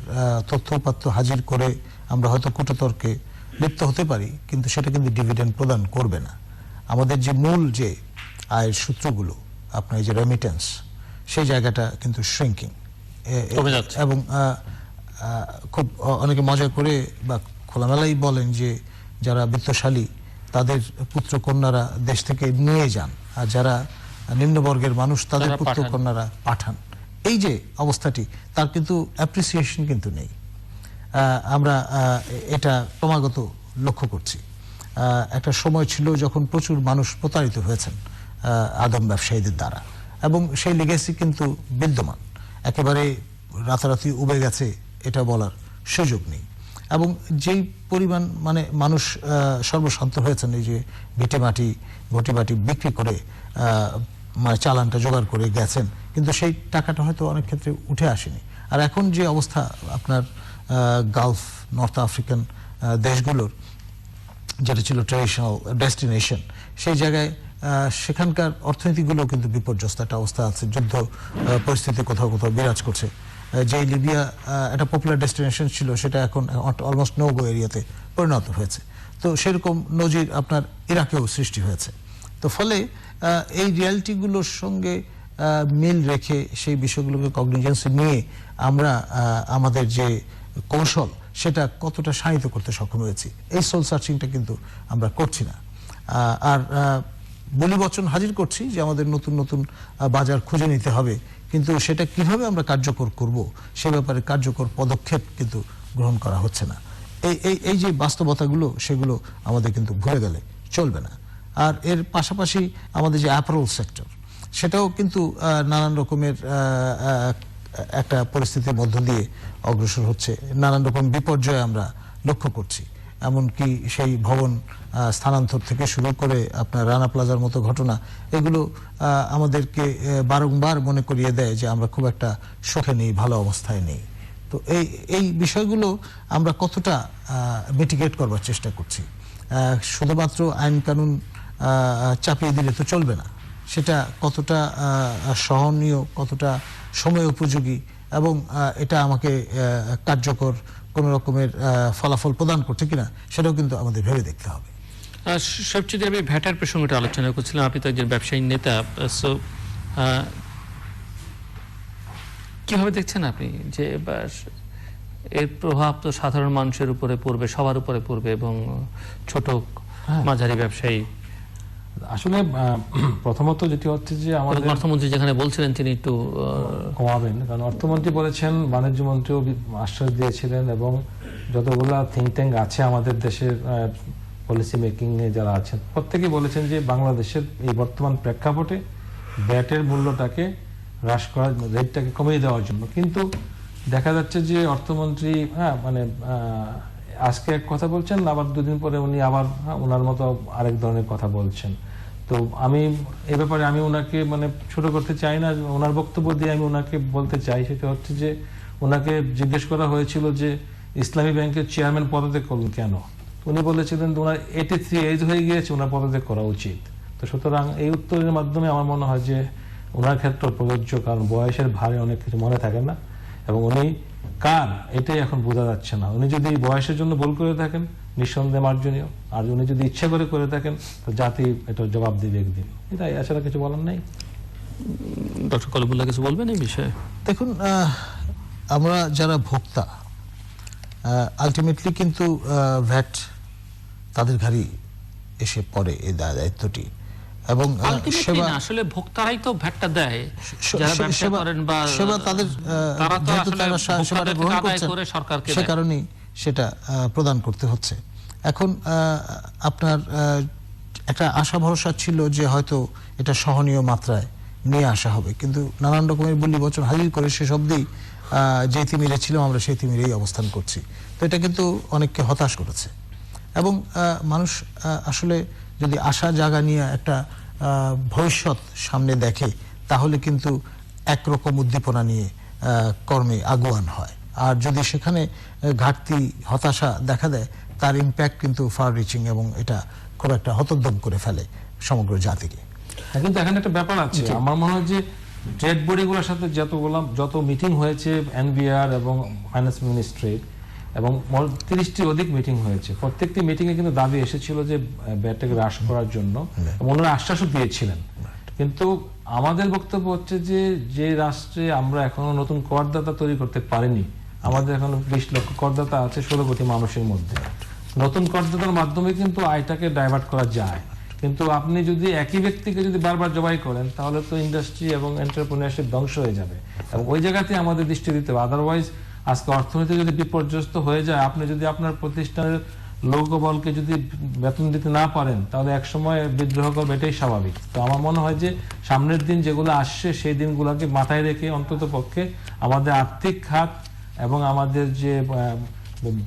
Speaker 2: তথ্যপাত্র হাজির করে আমরা হয়তো কূটতর্কে লিপ্ত হতে পারি, কিন্তু সেটা কিন্তু ডিভিডেন্ড প্রদান করবে না। আমাদের যে মূল যে আয়ের সূত্রগুলো, আপনার এই যে রেমিটেন্স, সেই জায়গাটা কিন্তু শ্রিঙ্কিং, এবং খুব অনেকে মজা করে বা খোলামেলাই বলেন যে যারা বিত্তশালী তাদের পুত্র কন্যারা দেশ থেকে নিয়ে যান, আর যারা নিম্নবর্গের মানুষ তাদের পুত্র কন্যারা পাঠান। এই যে অবস্থাটি, তার কিন্তু অ্যাপ্রিসিয়েশন কিন্তু নেই। আমরা এটা ক্রমাগত লক্ষ্য করছি। একটা সময় ছিল যখন প্রচুর মানুষ প্রতারিত হয়েছেন আদম ব্যবসায়ীদের দ্বারা, এবং সেই লিগেসি কিন্তু বিদ্যমান, একেবারে রাতারাতি উবে গেছে এটা বলার সুযোগ নেই। এবং যেই পরিমাণ মানে মানুষ সর্বশান্ত হয়েছেন, এই যে ভিটেমাটি ঘটিবাটি বিক্রি করে মানে চালানটা জোগাড় করে গেছেন, কিন্তু সেই টাকাটা হয়তো অনেক ক্ষেত্রে উঠে আসেনি। আর এখন যে অবস্থা আপনার গালফ, নর্থ আফ্রিকান দেশগুলোর, যেটা ছিল ট্রেডিশনাল ডেস্টিনেশন, সেই জায়গায় সেখানকার অর্থনীতিগুলো কিন্তু বিপর্যস্ত একটা অবস্থা আছে। যুদ্ধ পরিস্থিতি কোথাও কোথাও বিরাজ করছে। যে লিবিয়া একটা পপুলার ডেস্টিনেশন ছিল, সেটা এখন অলমোস্ট নো গো এরিয়াতে পরিণত হয়েছে। তো সেরকম নজির আপনার ইরাকেও সৃষ্টি হয়েছে। তো ফলে এই রিয়ালিটিগুলোর সঙ্গে মিল রেখে সেই বিষয়গুলোকে কগনিজেন্সে নিয়ে আমরা আমাদের যে কৌশল, সেটা কতটা শায়িত করতে সক্ষম হয়েছি, এই সোল সার্চিংটা কিন্তু আমরা করছি না। আর বলি বচন হাজির করছি যে আমাদের নতুন নতুন বাজার খুঁজে নিতে হবে, কিন্তু সেটা কিভাবে আমরা কার্যকর করব সে ব্যাপারে কার্যকর পদক্ষেপ কিন্তু গ্রহণ করা হচ্ছে না। এই যে বাস্তবতাগুলো, সেগুলো আমাদের কিন্তু ভুলে গেলে চলবে না। আর এর পাশাপাশি আমাদের যে অ্যাপারেল সেক্টর, সেটাও কিন্তু নানান রকমের একটা পরিস্থিতির মধ্য দিয়ে অগ্রসর হচ্ছে। নানান রকম বিপর্যয় আমরা লক্ষ্য করছি। এমনকি সেই ভবন স্থানান্তর থেকে শুরু করে আপনার রানা প্লাজার মতো ঘটনা, এগুলো আমাদেরকে বারংবার মনে করিয়ে দেয় যে আমরা খুব একটা সুখে নেই, ভালো অবস্থায় নেই। তো এই বিষয়গুলো আমরা কতটা মিটিগেট করবার চেষ্টা করছি। শুধুমাত্র আইন কানুন চাপিয়ে দিলে তো চলবে না, সেটা কতটা সহনীয়, কতটা সময় উপযোগী, এবং এটা আমাকে কার্যকর কোনো রকমের ফলাফল প্রদান করছে কিনা সেটাও কিন্তু আমাদের ভেবে দেখতে হবে।
Speaker 1: সবচেয়ে আমি ভ্যাটের প্রসঙ্গটা আলোচনা করছিলাম, আপনি তো একজন ব্যবসায়ী নেতা, সো কিভাবে দেখছেন আপনি যে এর প্রভাব তো সাধারণ মানুষের উপরে পড়বে, সবার উপরে পড়বে, এবং ছোট মাঝারি ব্যবসায়ী?
Speaker 3: আসলে প্রথমত যেটি হচ্ছে যে আমাদের
Speaker 1: অর্থমন্ত্রী যেখানে বলছিলেন তিনি একটু
Speaker 3: কমাবেন, কারণ অর্থমন্ত্রী বলেছেন, বাণিজ্য মন্ত্রীও আশ্বাস দিয়েছিলেন, এবং যতগুলা থিঙ্ক ট্যাঙ্ক আছে আমাদের দেশের পলিসি মেকিং এ যারা আছেন প্রত্যেকেই বলেছেন যে বাংলাদেশের এই বর্তমান প্রেক্ষাপটে ব্যাটের মূল্যটাকে হ্রাস করার, রেটটাকে কমিয়ে দেওয়ার জন্য। কিন্তু দেখা যাচ্ছে যে অর্থমন্ত্রী আজকে এক কথা বলছেন, আবার দুদিন পরে উনি আবার ওনার মতো আরেক ধরনের কথা বলছেন। তো আমি এ ব্যাপারে আমি ওনাকে ছোট করতে চাই না, ওনার বক্তব্য দিয়ে আমি ওনাকে বলতে চাই, সেটা হচ্ছে যে ওনাকে জিজ্ঞেস করা হয়েছিল যে ইসলামী ব্যাংকের চেয়ারম্যান পদত্যাগ করলেন কেন। উনি বলেছিলেন ওনার 83 এজ হয়ে গিয়েছে, ওনার পদত্যাগ করা উচিত। তো সুতরাং এই উত্তরের মাধ্যমে আমার মনে হয় যে ওনার ক্ষেত্রে প্রযোজ্য, কারণ বয়সের ভারে অনেক কিছু মনে থাকে না, এবং উনি কার এটাই এখন বোঝা যাচ্ছে না। উনি যদি বয়সের জন্য ভুল করে থাকেন নিঃসন্দেহে মার্জনীয়, আর উনি যদি ইচ্ছা করে থাকেন তো জাতি এটা জবাব দিবে একদিন। এটাই, এছাড়া কিছু বলার নাই।
Speaker 1: ডক্টর কলিমুল্লাহ কিছু বলবেন এই বিষয়ে?
Speaker 2: দেখুন, আমরা যারা ভোক্তা আলটিমেটলি কিন্তু ভ্যাট তাদের ঘাড়ি এসে পড়ে এই দায়িত্বটি, এবং
Speaker 1: আসলে ভোক্তারাই তো ভ্যাটটা দেয়, যারা ব্যবসা করেন বা
Speaker 2: সেবা তাদের,
Speaker 1: তারা তো আসলে
Speaker 2: সেবাটা গ্রহণ করছেন, সে কারণেই সেটা প্রদান করতে হচ্ছে। এখন আপনার একটা আশা ভরসা ছিল যে হয়তো এটা সহনীয় মাত্রায় নিয়ে আসা হবে, কিন্তু নানান রকমের বলি বচন হাজির করে শেষ অবধি যে তিমিরে ছিলাম আমরা সেই তিমিরেই অবস্থান করছি। তো এটা কিন্তু অনেককে হতাশ করেছে, এবং মানুষ আসলে যদি আশা জাগা নিয়ে একটা ভবিষ্যৎ সামনে দেখে তাহলে কিন্তু একরকম উদ্দীপনা নিয়ে কর্মে আগুয়ান হয়। আর যদি সেখানে ঘাটতি, হতাশা দেখা দেয়, তার ইম্প্যাক্ট কিন্তু ফার রিচিং, এবং এটা খুব একটা হতোদ্যম করে ফেলে সমগ্র জাতিকে।
Speaker 3: কিন্তু এখানে একটা ব্যাপার আছে, আমার মনে হয় যে ট্রেড বডিগুলোর সাথে যত মিটিং হয়েছে এনবিআর এবং ফাইন্যান্স মিনিস্ট্রি, এবং 30টির অধিক মিটিং হয়েছে, প্রত্যেকটি মিটিংয়ে কিন্তু দাবি এসেছিল যে ব্যাটটাকে হ্রাস করার জন্য, ওনারা আশ্বাসও দিয়েছিলেন। কিন্তু আমাদের বক্তব্য হচ্ছে যে রাষ্ট্রে আমরা এখনো নতুন করদাতা তৈরি করতে পারিনি, আমাদের এখনো 20 লক্ষ করদাতা আছে 16 কোটি মানুষের মধ্যে। নতুন করদাতার মাধ্যমে কিন্তু আয়টাকে ডাইভার্ট করা যায়, কিন্তু আপনি যদি একই ব্যক্তিকে যদি বারবার জবাই করেন তাহলে তো ইন্ডাস্ট্রি এবং এন্টারপ্রেনিয়রশিপ ধ্বংস হয়ে যাবে, এবং ওই জায়গাতে আমাদের দৃষ্টি দিতে হবে। আদারওয়াইজ আজকে অর্থনীতি যদি বিপর্যস্ত হয়ে যায়, আপনি যদি আপনার প্রতিষ্ঠানের লোকবলকে যদি বেতন দিতে না পারেন তাহলে একসময় বিদ্রোহ করবে, এটাই স্বাভাবিক। তো আমার মনে হয় যে সামনের দিন যেগুলো আসছে সেই দিনগুলোকে মাথায় রেখে অন্তত পক্ষে আমাদের আর্থিক খাত এবং আমাদের যে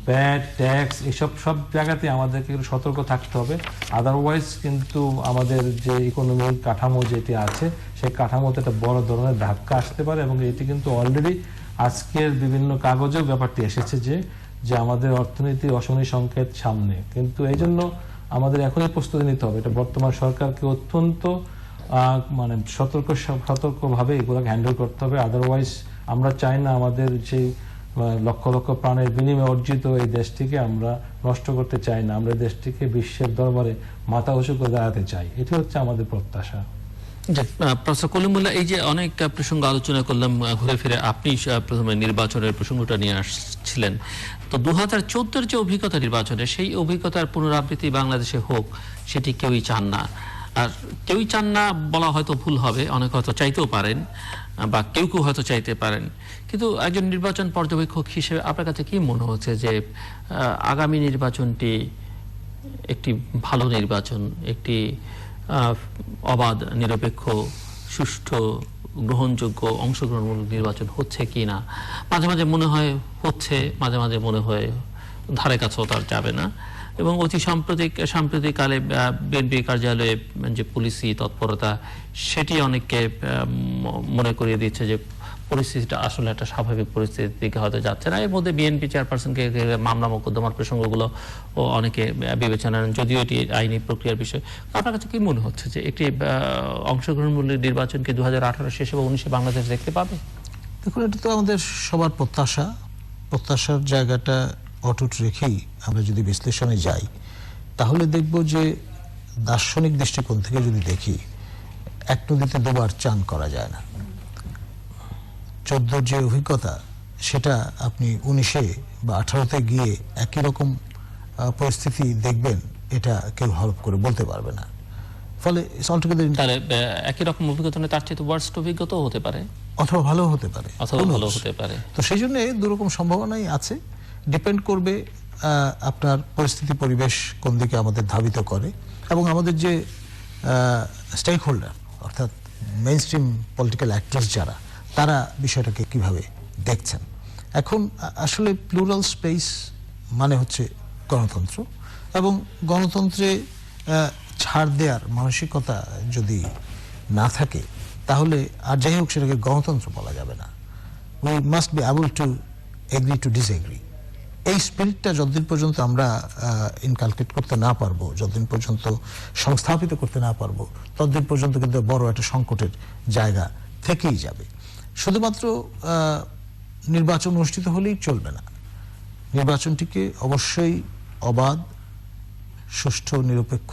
Speaker 3: ব্যাট ট্যাক্স এইসব সব জায়গাতে আমাদেরকে একটু সতর্ক থাকতে হবে। আদারওয়াইজ কিন্তু আমাদের যে ইকোনমিক কাঠামো যেটি আছে সেই কাঠামোতে একটা বড় ধরনের ধাক্কা আসতে পারে, এবং এটি কিন্তু অলরেডি আজকের বিভিন্ন কাগজেও ব্যাপারটি এসেছে যে আমাদের অর্থনীতি অশনি সংকেত সামনে। কিন্তু এই জন্য আমাদের এখনই প্রস্তুতি নিতে হবে, এটা বর্তমান সরকারকে অত্যন্ত সতর্কভাবে এগুলোকে হ্যান্ডেল করতে হবে। আদারওয়াইজ আমরা চাই না আমাদের যে লক্ষ লক্ষ প্রাণের বিনিময়ে অর্জিত এই দেশটিকে আমরা নষ্ট করতে চাই না, আমরা দেশটিকে বিশ্বের দরবারে মাথা উঁচু করে দাঁড়াতে চাই, এটি হচ্ছে আমাদের প্রত্যাশা।
Speaker 1: প্রফেসর কলিমুল্লাহ, এই যে অনেক প্রসঙ্গ আলোচনা করলাম, ঘুরে ফিরে আপনি প্রথমে নির্বাচনের প্রসঙ্গটা নিয়ে আসছিলেন। তো 2014-এর যে অভিজ্ঞতা নির্বাচনে, সেই অভিজ্ঞতার পুনরাবৃত্তি বাংলাদেশে হোক সেটি কেউই চান না। আর কেউই চান না বলা হয়তো ভুল হবে, অনেক হয়তো চাইতেও পারেন বা কেউ হয়তো চাইতে পারেন। কিন্তু একজন নির্বাচন পর্যবেক্ষক হিসেবে আপনার কাছে কি মনে হচ্ছে যে আগামী নির্বাচনটি একটি ভালো নির্বাচন, একটি অবাধ, নিরপেক্ষ, সুষ্ঠু, গ্রহণযোগ্য, অংশগ্রহণমূলক নির্বাচন হচ্ছে কি না? মাঝে মাঝে মনে হয় হচ্ছে, মাঝে মাঝে মনে হয় ধারে কাছেও তার যাবে না। এবং অতি সাম্প্রতিককালে বিএনপি কার্যালয়ে যে পুলিশি তৎপরতা, সেটি অনেককে মনে করিয়ে দিচ্ছে যে পরিস্থিতিটা আসলে একটা স্বাভাবিক পরিস্থিতির দিকে হয়তো যাচ্ছে না। এর মধ্যে বিএনপি চেয়ারপারসনকে মামলা মোকদ্দমার প্রসঙ্গগুলো ও অনেকে বিবেচনা নেন, যদিও এটি আইনি প্রক্রিয়ার বিষয়। আপনার কাছে কি মনে হচ্ছে যে একটি অংশগ্রহণমূলক নির্বাচনকে 2018 শেষে বা 19-এ বাংলাদেশ দেখতে পাবে?
Speaker 2: দেখুন, এটা তো আমাদের সবার প্রত্যাশার জায়গাটা অটুট রেখেই আমরা যদি বিশ্লেষণে যাই, তাহলে দেখব যে দার্শনিক দৃষ্টিকোণ থেকে যদি দেখি, এক নদীতে দুবার চান করা যায় না। 14 যে অভিজ্ঞতা, সেটা আপনি 19-এ বা 18-তে গিয়ে একই রকম পরিস্থিতি দেখবেন, এটা কেউ হলফ করে বলতে পারবে না। ফলে
Speaker 1: তাহলে একই রকম অভিজ্ঞতা নয়, তার চেয়ে ওয়ার্স্ট অভিজ্ঞতাও হতে পারে,
Speaker 2: অথবা ভালো হতে পারে, তো সেই জন্য দুরকম সম্ভাবনাই আছে। ডিপেন্ড করবে আপনার পরিস্থিতি পরিবেশ কোন দিকে আমাদের ধাবিত করে, এবং আমাদের যে স্টেক হোল্ডার অর্থাৎ মেইন স্ট্রিম পলিটিক্যাল অ্যাক্টরস যারা, তারা বিষয়টাকে কিভাবে দেখছেন। এখন আসলে প্লুরাল স্পেস মানে হচ্ছে গণতন্ত্র, এবং গণতন্ত্রে ছাড় দেওয়ার মানসিকতা যদি না থাকে, তাহলে আর যাই হোক সেটাকে গণতন্ত্র বলা যাবে না। We must be able to agree to disagree. এই স্পিরিটটা যতদিন পর্যন্ত আমরা ইনকালকেট করতে না পারবো, যতদিন পর্যন্ত সংস্থাপিত করতে না পারবো, ততদিন পর্যন্ত কিন্তু বড় একটা সংকটের জায়গা থেকেই যাবে। শুধুমাত্র নির্বাচন অনুষ্ঠিত হলেই চলবে না, নির্বাচনটিকে অবশ্যই অবাধ, সুষ্ঠু, নিরপেক্ষ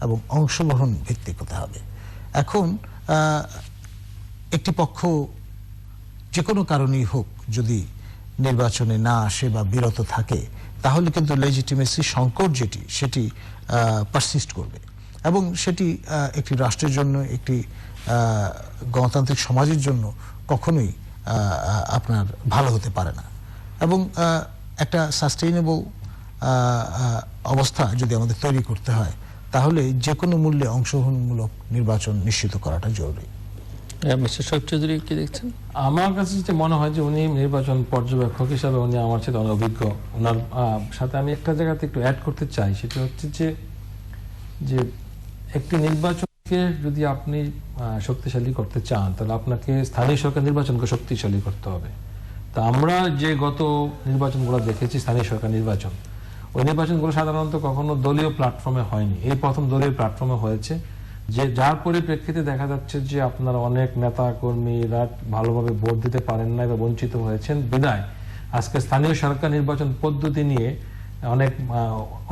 Speaker 2: এবং অংশগ্রহণ ভিত্তিক হতে হবে। এখন একটি পক্ষ যে কোনো কারণেই হোক যদি নির্বাচনে না আসে বা বিরত থাকে, তাহলে কিন্তু লেজিটিমেসি সংকট সেটি পারসিস্ট করবে, এবং সেটি একটি রাষ্ট্রের জন্য, একটি গণতান্ত্রিক সমাজের জন্য কখনোই আপনার ভালো হতে পারে না। এবং একটা সাস্টেইনেবল অবস্থা যদি আমাদের তৈরি করতে হয়, তাহলে যে কোনো মূল্যে অংশগ্রহণমূলক নির্বাচন নিশ্চিত করাটা জরুরি।
Speaker 1: মিস্টার শরীফ চৌধুরী কি দেখছেন?
Speaker 3: আমার কাছে যে মনে হয় যে উনি নির্বাচন পর্যবেক্ষক হিসাবে উনি আমার সাথে অনেক অভিজ্ঞ। ওনার সাথে আমি একটা জায়গাতে একটু অ্যাড করতে চাই, সেটা হচ্ছে যে একটি নির্বাচনকে যদি আপনি শক্তিশালী করতে চান, তাহলে আপনাকে স্থানীয় সরকার নির্বাচনকে শক্তিশালী করতে হবে। তা আমরা যে গত নির্বাচনগুলো দেখেছি, স্থানীয় সরকার নির্বাচন, ওই নির্বাচনগুলো সাধারণত কখনো দলীয় প্ল্যাটফর্মে হয়নি। এই প্রথম দলীয় প্ল্যাটফর্মে হয়েছে, যে যার পরিপ্রেক্ষিতে দেখা যাচ্ছে যে আপনার অনেক নেতা কর্মীরা ভালোভাবে ভোট দিতে পারেন না বা বঞ্চিত হয়েছেন। বিদায় আজকে স্থানীয় সরকার নির্বাচন পদ্ধতি নিয়ে অনেক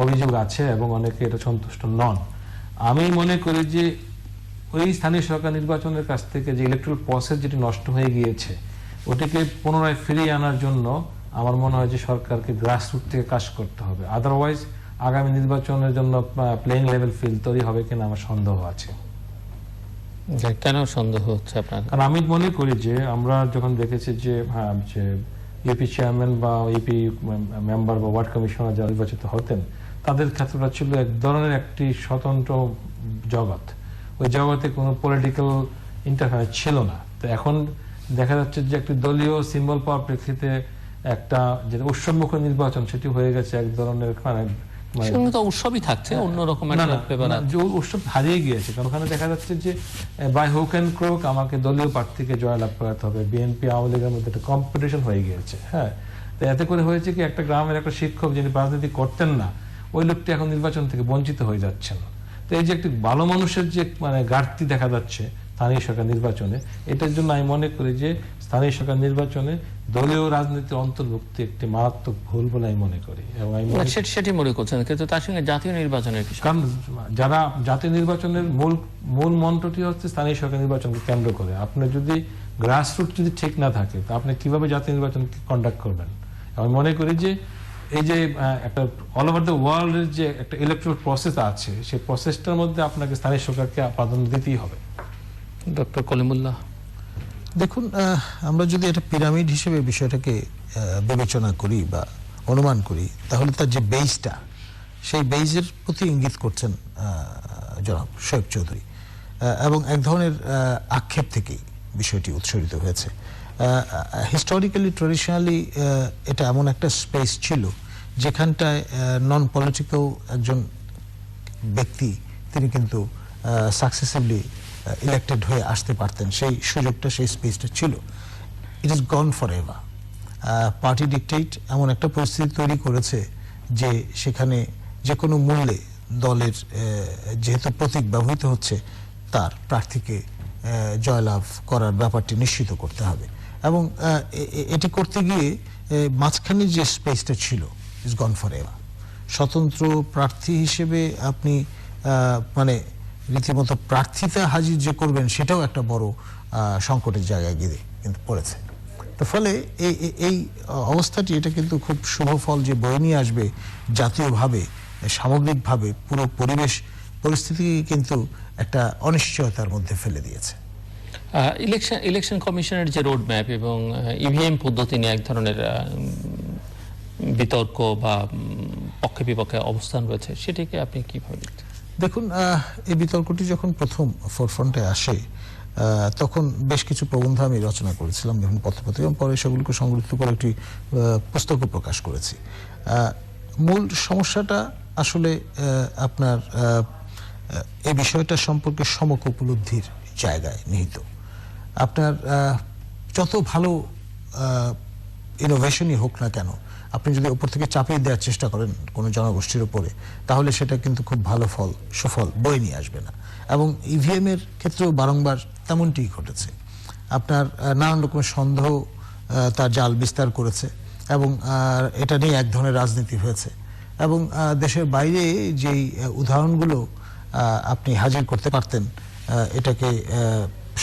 Speaker 3: অভিযোগ আছে এবং অনেকে এটা সন্তুষ্ট নন। আমি মনে করি যে ওই স্থানীয় সরকার নির্বাচনের কাছ থেকে যে ইলেকট্রাল প্রসেস যেটি নষ্ট হয়ে গিয়েছে, ওটিকে পুনরায় ফিরিয়ে আনার জন্য আমার মনে হয় যে সরকারকে গ্রাসরুট থেকে কাজ করতে হবে। আদারওয়াইজ আগামী নির্বাচনের জন্য প্লেইং লেভেল ফিল্ড তৈরি হবে কিনা আমার সন্দেহ আছে।
Speaker 1: কেন সন্দেহ হচ্ছে আপনার?
Speaker 3: কারণ আমি মনে করি যে আমরা যখন দেখেছি যে ইউপি চেয়ারম্যান বা ইউপি মেম্বার বা ওয়ার্ড কমিশনার যারা নির্বাচিত হতেন, তাদের ক্ষেত্রটা ছিল এক ধরনের একটি স্বতন্ত্র জগৎ। ওই জগতে কোনো পলিটিক্যাল ইন্টারফারেন্স ছিল না। তো এখন দেখা যাচ্ছে যে একটি দলীয় সিম্বল পাওয়ার প্রেক্ষিতে একটা যে উৎসবমুখ নির্বাচন, সেটি হয়ে গেছে এক ধরনের
Speaker 1: উৎসবই থাকছে, অন্যরকম
Speaker 3: উৎসব হারিয়ে গিয়েছে। কারণ ওখানে দেখা যাচ্ছে যে বাই হুক অ্যান্ড ক্রোক আমাকে দলীয় প্রার্থীকে জয়লাভ করাতে হবে। বিএনপি আওয়ামী লীগের মধ্যে একটা কম্পিটিশন হয়ে গিয়েছে। হ্যাঁ, তো এতে করে হয়েছে কি, একটা গ্রামের একটা শিক্ষক যিনি রাজনীতি করতেন না, ওই লোকটি এখন নির্বাচন থেকে বঞ্চিত হয়ে যাচ্ছেন। তো এই যে একটি ভালো মানুষের যে ঘাটতি দেখা যাচ্ছে স্থানীয় সরকার নির্বাচনে, এটার জন্য আমি মনে করি যে স্থানীয় সরকার নির্বাচনে দলীয় রাজনীতির অন্তর্ভুক্তি একটি মারাত্মক ভুল বলে আমি মনে করি। এবং
Speaker 1: সেটি মনে করছেন, কিন্তু তার সঙ্গে জাতীয় নির্বাচনের,
Speaker 3: কারণ যারা জাতীয় নির্বাচনের মূল মন্ত্রটি হচ্ছে স্থানীয় সরকার নির্বাচনকে কেন্দ্র করে। আপনি যদি গ্রাসরুট যদি ঠিক না থাকে, তো আপনি কিভাবে জাতীয় নির্বাচন কন্ডাক্ট করবেন? আমি মনে করি যে এই যে একটা অল ওভার দ্য ওয়ার্ল্ডের যে একটা ইলেকট্রাল প্রসেস আছে, সেই প্রসেসটার মধ্যে আপনাকে স্থানীয় সরকারকে প্রাধান্য দিতেই হবে।
Speaker 1: ডক্টর কলিমুল্লাহ,
Speaker 2: দেখুন, আমরা যদি একটা পিরামিড হিসেবে বিষয়টাকে বিবেচনা করি বা অনুমান করি, তাহলে তার যে বেইসটা, সেই বেইসের প্রতি ইঙ্গিত করছেন জনাব শরীফ চৌধুরী, এবং এক ধরনের আক্ষেপ থেকেই বিষয়টি উৎসরিত হয়েছে। হিস্টোরিক্যালি, ট্রেডিশনালি এটা এমন একটা স্পেস ছিল যেখানটায় নন পলিটিক্যাল একজন ব্যক্তি তিনি কিন্তু সাকসেসিভলি ইলেক্টেড হয়ে আসতে পারতেন। সেই সুযোগটা, সেই স্পেসটা ছিল। It is gone for ever. Party dictate এমন একটা পরিস্থিতি তৈরি করেছে যে সেখানে যে কোনো মূল্যে দলের যেহেতু প্রতীক ব্যবহৃত হচ্ছে, তার প্রার্থীকে জয়লাভ করার ব্যাপারটি নিশ্চিত করতে হবে। এবং এটি করতে গিয়ে মাঝখানে যে স্পেসটা ছিল ইজ গন ফর এভার। স্বতন্ত্র প্রার্থী হিসেবে আপনি মানে রীতিমতো প্রার্থিতা হাজির যে করবেন, সেটাও একটা বড় সংকটের জায়গায় গিয়ে কিন্তু পড়েছে। তো ফলে এই অবস্থাটি, এটা কিন্তু খুব শুভ ফল যে বয়ে নিয়ে আসবে জাতীয়ভাবে, সামগ্রিকভাবে পুরো পরিস্থিতি কিন্তু একটা অনিশ্চয়তার মধ্যে ফেলে দিয়েছে।
Speaker 1: ইলেকশন কমিশনের যে রোড ম্যাপ এবং ইভিএম পদ্ধতি নিয়ে এক ধরনের বিতর্ক বা পক্ষে বিপক্ষে অবস্থান রয়েছে, সেটিকে আপনি কিভাবে দেখছেন?
Speaker 2: দেখুন, এই বিতর্কটি যখন প্রথম ফোরফ্রন্টে আসে, তখন বেশ কিছু প্রবন্ধ আমি রচনা করেছিলাম বিভিন্ন পত্রপত্রিকা, এবং পরে সেগুলোকে সংগঠিত করে একটি পুস্তকও প্রকাশ করেছি। মূল সমস্যাটা আসলে আপনার এই বিষয়টা সম্পর্কে সমক উপলব্ধির জায়গায় নিহিত। আপনার যত ভালো ইনোভেশনই হোক না কেন, আপনি যদি উপর থেকে চাপিয়ে দেওয়ার চেষ্টা করেন কোনো জনগোষ্ঠীর উপরে, তাহলে সেটা কিন্তু খুব ভালো সুফল বয়ে নিয়ে আসবে না। এবং ইভিএম এর ক্ষেত্রেও বারংবার তেমনটিই ঘটেছে। আপনার নানান রকমের সন্দেহ তার জাল বিস্তার করেছে, এবং এটা নিয়ে এক ধরনের রাজনীতি হয়েছে। এবং দেশের বাইরে যেই উদাহরণগুলো আপনি হাজির করতে পারতেন এটাকে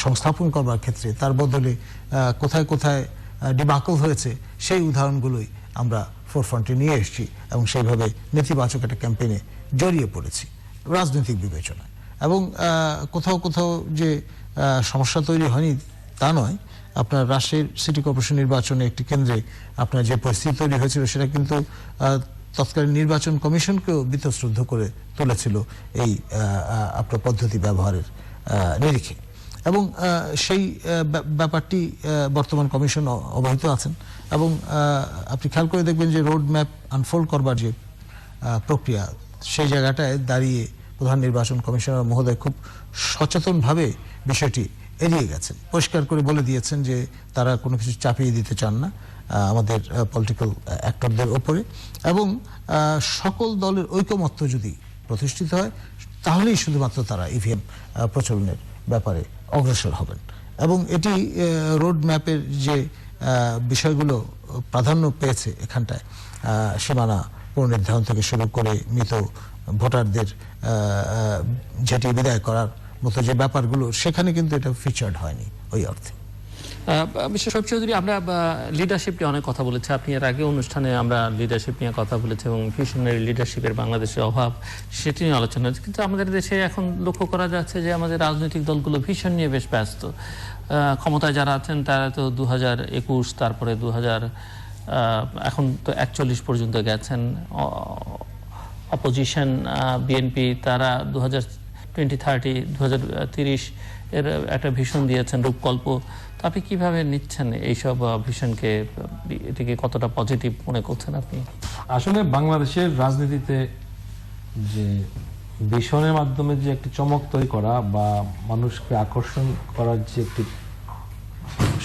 Speaker 2: সংস্থাপন করবার ক্ষেত্রে, তার বদলে কোথায় কোথায় ডিবাকল হয়েছে, সেই উদাহরণগুলোই আমরা ফোরফ্রন্টে নিয়ে এসেছি, এবং সেইভাবে নেতিবাচক একটা ক্যাম্পেইনে জড়িয়ে পড়েছি রাজনৈতিক বিবেচনায়। এবং কোথাও কোথাও যে সমস্যা তৈরি হয়নি তা নয়। আপনার রাজশাহীর সিটি কর্পোরেশন নির্বাচনে একটি কেন্দ্রে আপনার যে পরিস্থিতি তৈরি হয়েছিল, সেটা কিন্তু তৎকালীন নির্বাচন কমিশনকেও বীতশ্রদ্ধ করে তুলেছিল এই আপনার পদ্ধতি ব্যবহারের নিরিখে। এবং সেই ব্যাপারটি বর্তমান কমিশন অবহিত আছেন। এবং আপনি খেয়াল করে দেখবেন যে রোড ম্যাপ আনফোল্ড করবার যে প্রক্রিয়া, সেই জায়গাটায় দাঁড়িয়ে প্রধান নির্বাচন কমিশনার মহোদয় খুব সচেতনভাবে বিষয়টি এড়িয়ে গেছেন, পরিষ্কার করে বলে দিয়েছেন যে তারা কোনো কিছু চাপিয়ে দিতে চান না আমাদের পলিটিক্যাল অ্যাক্টরদের ওপরে। এবং সকল দলের ঐকমত্য যদি প্রতিষ্ঠিত হয়, তাহলেই শুধুমাত্র তারা ইভিএম প্রচলনের ব্যাপারে অগ্রসর হবেন। এবং এটি রোড ম্যাপের যে বিষয়গুলো প্রাধান্য পেয়েছে এখানটায়, সীমানা পুনর্নির্ধারণ থেকে শুরু করে মৃত ভোটারদের যেটি বিদায় করার মতো যে ব্যাপারগুলো, সেখানে কিন্তু এটা ফিচার্ড হয়নি ওই অর্থে।
Speaker 1: মিস্টার শোয়েব চৌধুরী, আমরা লিডারশিপ নিয়ে অনেক কথা বলেছি। আপনি এর আগে অনুষ্ঠানে আমরা লিডারশিপ নিয়ে কথা বলেছি, এবং ভিশনারি লিডারশিপের বাংলাদেশের অভাব, সেটি নিয়ে আলোচনা হচ্ছে। কিন্তু আমাদের দেশে এখন লক্ষ্য করা যাচ্ছে যে আমাদের রাজনৈতিক দলগুলো ভিশন নিয়ে বেশ ব্যস্ত। ক্ষমতায় যারা আছেন তারা তো 2021, তারপরে 2000, এখন তো 41 পর্যন্ত গেছেন। অপোজিশন বিএনপি, তারা 2030 2030 এর একটা ভিশন দিয়েছেন, রূপকল্প। তো আপনি কিভাবে নিচ্ছেন এইসব ভিশনকে? এটিকে কতটা পজিটিভ মনে করছেন আপনি?
Speaker 3: আসলে বাংলাদেশের রাজনীতিতে যে ভিশনের মাধ্যমে যে একটি চমক তৈরি করা বা মানুষকে আকর্ষণ করার যে একটি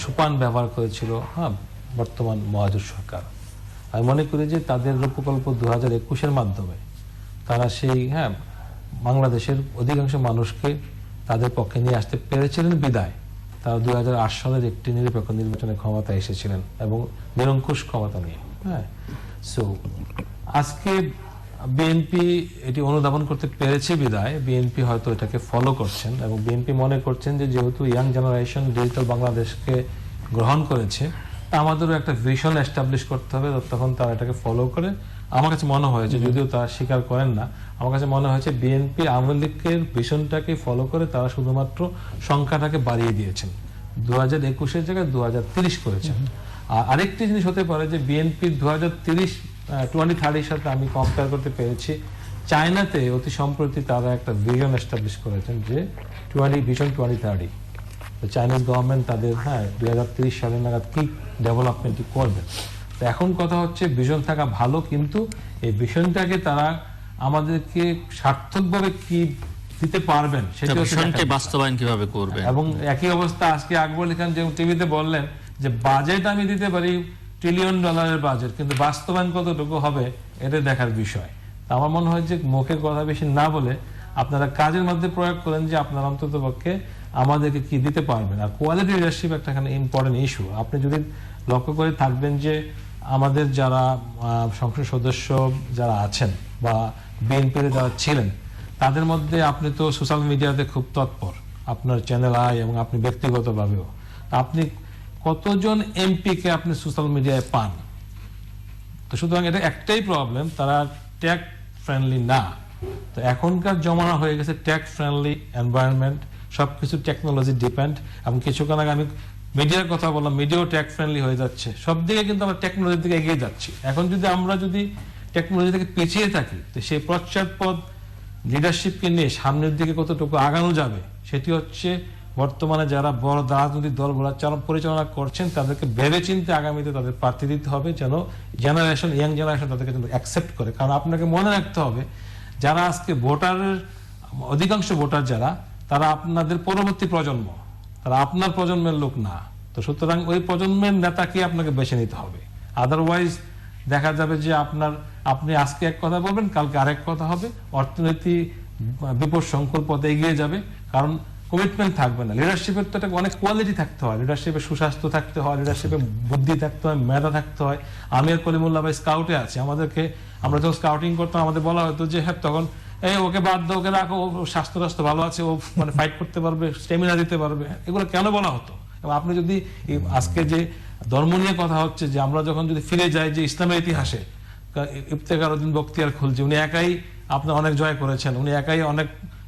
Speaker 3: সোপান ব্যবহার করেছিল বর্তমান মহাজোট সরকার, আমি মনে করি যে তাদের রূপকল্প 2021-এর মাধ্যমে তারা সেই বাংলাদেশের অধিকাংশ মানুষকে তাদের পক্ষে নিয়ে আসতে পেরেছিলেন। বিদায় তারা 2008 সালের একটি নিরপেক্ষ নির্বাচনে ক্ষমতায় এসেছিলেন, এবং নিরঙ্কুশ ক্ষমতা নিয়ে। সো আজকে বিএনপি এটি অনুধাবন করতে পেরেছে বিদায় বিএনপি হয়তো এটাকে ফলো করছেন, এবং বিএনপি মনে করছেন যে যেহেতু ইয়াং জেনারেশন ডিজিটাল বাংলাদেশকে গ্রহণ করেছে, আমাদেরও একটা ভিশন এস্টাবলিশ করতে হবে, তখন তারা এটাকে ফলো করে। আমার কাছে মনে হয়েছে, যদিও তারা স্বীকার করেন না, আমার কাছে মনে হয়েছে বিএনপি আওয়ামী লীগের ভিশনটাকে ফলো করে তারা শুধুমাত্র সংখ্যাটাকে বাড়িয়ে দিয়েছেন, 2021-এর জায়গায় 2030 করেছেন। আর আরেকটি জিনিস হতে পারে যে বিএনপির 2030 সাথে আমি কম্পেয়ার করতে পেরেছি, চায়নাতে অতি সম্প্রতি তারা একটা ভিশন এস্টাবলিশ করেছেন যে ভিশন 2030। চাইনিজ গভর্নমেন্ট তাদের 2030 সালে নাগাদ কি ডেভেলপমেন্ট করবে। তো এখন কথা হচ্ছে ভিশন থাকা ভালো, কিন্তু এই ভিশনটাকে তারা আমাদেরকে সার্থকভাবে কি দিতে পারবেন সেটা
Speaker 1: বাস্তবায়ন কিভাবে করবেন।
Speaker 3: এবং একই অবস্থা আজকে আকবর আলী খান যে টিভিতে বললেন যে বাজেট আমি দিতে পারি $1 ট্রিলিয়ন বাজেট, কিন্তু বাস্তবায়ন কতটুকু হবে এটা দেখার বিষয়। আমার মনে হয় যে মুখের কথা বেশি না বলে আপনারা কাজের মধ্যে প্রয়োগ করেন যে আপনারা অন্তত পক্ষে আমাদেরকে কি দিতে পারবেন। আর কোয়ালিটি লিডারশিপ একটা এখানে ইম্পর্টেন্ট ইস্যু। আপনি যদি লক্ষ্য করে থাকবেন যে আমাদের যারা সংসদ সদস্য যারা আছেন বা বিএনপির যারা ছিলেন, তাদের মধ্যে আপনি তো সোশ্যাল মিডিয়াতে খুব তৎপর, আপনার চ্যানেল আয় এবং আপনি ব্যক্তিগতভাবেও, আপনি কতজন এমপিকে আপনি সোশ্যাল মিডিয়ায় পান? তো সুতরাং এটা একটাই প্রবলেম, তারা ট্যাগ ফ্রেন্ডলি না। তো এখনকার জমানা হয়ে গেছে ট্যাগ ফ্রেন্ডলি এনভায়রনমেন্ট, সবকিছু টেকনোলজি ডিপেন্ড। এবং কিছুক্ষণ আগে আমি মিডিয়ার কথা বললাম, মিডিয়াও ট্যাগ ফ্রেন্ডলি হয়ে যাচ্ছে, সব দিকে কিন্তু আমরা টেকনোলজির দিকে এগিয়ে যাচ্ছি। এখন যদি আমরা টেকনোলজি থেকে পিছিয়ে থাকি, তো সেই পশ্চাৎপদ লিডারশিপকে নিয়ে সামনের দিকে কতটুকু আগানো যাবে, সেটি হচ্ছে বর্তমানে যারা বড় রাজনৈতিক দলগুলো পরিচালনা করছেন তাদেরকে ভেবে চিন্তে আগামীতে তাদের প্রার্থী দিতে হবে, যেন জেনারেশন, ইয়াং জেনারেশন তাদেরকে যেন অ্যাকসেপ্ট করে। কারণ আপনাকে মনে রাখতে হবে, যারা আজকে ভোটারের অধিকাংশ ভোটার যারা, তারা আপনাদের পরবর্তী প্রজন্ম, তারা আপনার প্রজন্মের লোক না। তো সুতরাং ওই প্রজন্মের নেতাকে আপনাকে বেছে নিতে হবে। আদারওয়াইজ দেখা যাবে যে আপনি আজকে এক কথা বলবেন, কালকে আরেক কথা হবে, অর্থনীতি বিপদ সংকুল পথে এগিয়ে যাবে, কারণ কমিটমেন্ট থাকবে না। লিডারশিপের তো অনেক কোয়ালিটি থাকতে হয়, লিডারশিপে সুস্বাস্থ্য থাকতে হয়, লিডারশিপে বুদ্ধি থাকতে হয়, মেধা থাকতে হয়। আমি আর কলিমুল্লাহ ভাই স্কাউটে আছি, আমরা যখন স্কাউটিং করতাম আমাদের বলা হতো যে হ্যাঁ তখন ওকে বাদ দাও, ওকে রাখো, স্বাস্থ্য ভালো আছে, ও মানে ফাইট করতে পারবে, স্টেমিনা দিতে পারবে, এগুলো কেন বলা হতো? এবং আপনি যদি আজকে যে ধর্ম নিয়ে কথা হচ্ছে, যে আমরা যখন যদি ফিরে যাই যে ইসলামের ইতিহাসে, ইফতেখার উদ্দিন বখতিয়ার খলজি, উনি একাই আপনার অনেক জয় করেছেন, উনি একাই অনেক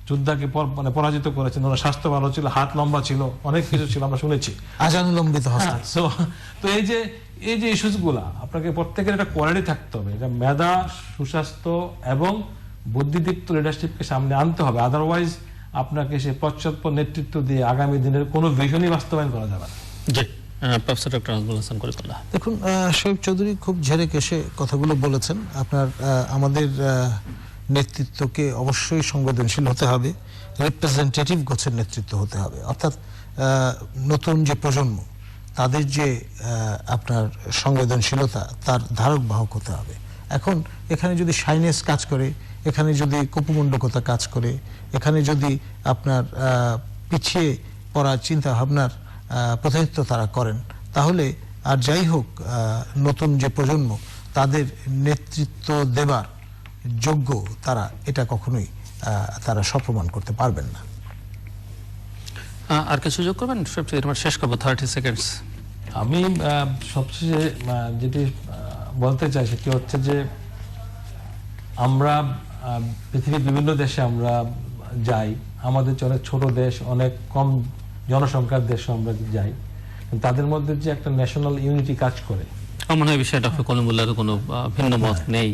Speaker 3: যোদ্ধাকে মানে পরাজিত করেছেন, ওনার স্বাস্থ্য ভালো ছিল, হাত লম্বা ছিল, অনেক কিছু ছিল, আমরা শুনেছি,
Speaker 2: আজানুলম্বিত হস্ত।
Speaker 3: তো এই যে ইস্যুস গুলা আপনাকে প্রত্যেকের একটা কোয়ালিটি থাকতে হবে, এটা মেধা, সুস্বাস্থ্য এবং বুদ্ধিদীপ্ত লিডারশিপকে সামনে আনতে হবে। আদারওয়াইজ আপনাকে সেই পশ্চাৎপদ নেতৃত্ব দিয়ে আগামী দিনের কোনো ভিশনই বাস্তবায়ন করা যাবে না।
Speaker 1: জি, প্রফেসর ডক্টর নাজমুল হাসান কলিমুল্লাহ।
Speaker 2: দেখুন, শোয়েব চৌধুরী খুব ঝেড়ে কেশে কথাগুলো বলেছেন। আমাদের নেতৃত্বকে অবশ্যই সংবেদনশীল হতে হবে, রিপ্রেজেন্টেটিভ গোছের নেতৃত্ব হতে হবে, অর্থাৎ নতুন যে প্রজন্ম তাদের যে আপনার সংবেদনশীলতা, তার ধারক বাহক হতে হবে। এখন এখানে যদি শাইনেস কাজ করে, এখানে যদি কপুমণ্ডকতা কাজ করে, এখানে যদি আপনার পিছিয়ে পড়া চিন্তা ভাবনার প্রতিনিধিত্ব তারা করেন, তাহলে আর যাই হোক নতুন যে প্রজন্ম তাদের নেতৃত্ব দেবার যোগ্য তারা, এটা কখনোই তারা সপ্রমাণ করতে পারবেন না।
Speaker 1: আর কিছু যোগ করবেন? শেষ করবো, 30 সেকেন্ডস।
Speaker 3: আমি সবচেয়ে যেটি বলতে চাই সেটি হচ্ছে যে আমরা পৃথিবীর বিভিন্ন দেশে আমরা যাই, আমাদের অনেক ছোট দেশ, অনেক কম জনসংখ্যার দেশে আমরা যাই, তাদের মধ্যে যে একটা ন্যাশনাল ইউনিটি কাজ করে,
Speaker 1: আমার মনে হয় বিষয়ে ডক্টর কলিমুল্লাহর কোনো ভিন্ন মত নেই,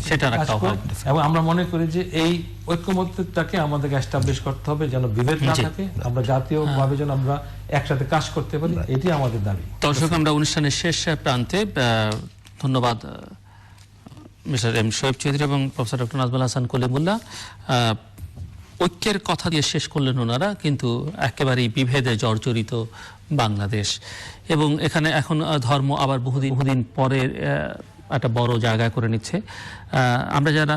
Speaker 1: সেটা রাখা হয়।
Speaker 3: এবং আমরা মনে করি যে এই ঐক্যমত্যটাকে আমাদেরকে এস্টাবলিশ করতে হবে, যেন বিভেদ না থাকে, আমরা জাতীয়ভাবে যেন আমরা একসাথে কাজ করতে পারি, এটি আমাদের দাবি।
Speaker 1: দর্শক, আমরা অনুষ্ঠানের শেষ প্রান্তে, ধন্যবাদ মিস্টার এম শোয়েব চৌধুরী এবং প্রফেসর ডক্টর নাজমুল হাসান কলিমুল্লাহ। ঐক্যের কথা দিয়ে শেষ করলেন ওনারা, কিন্তু একেবারেই বিভেদে জর্জরিত বাংলাদেশ, এবং এখানে এখন ধর্ম আবার বহুদিন পরে একটা বড় জায়গা করে নিচ্ছে। আমরা যারা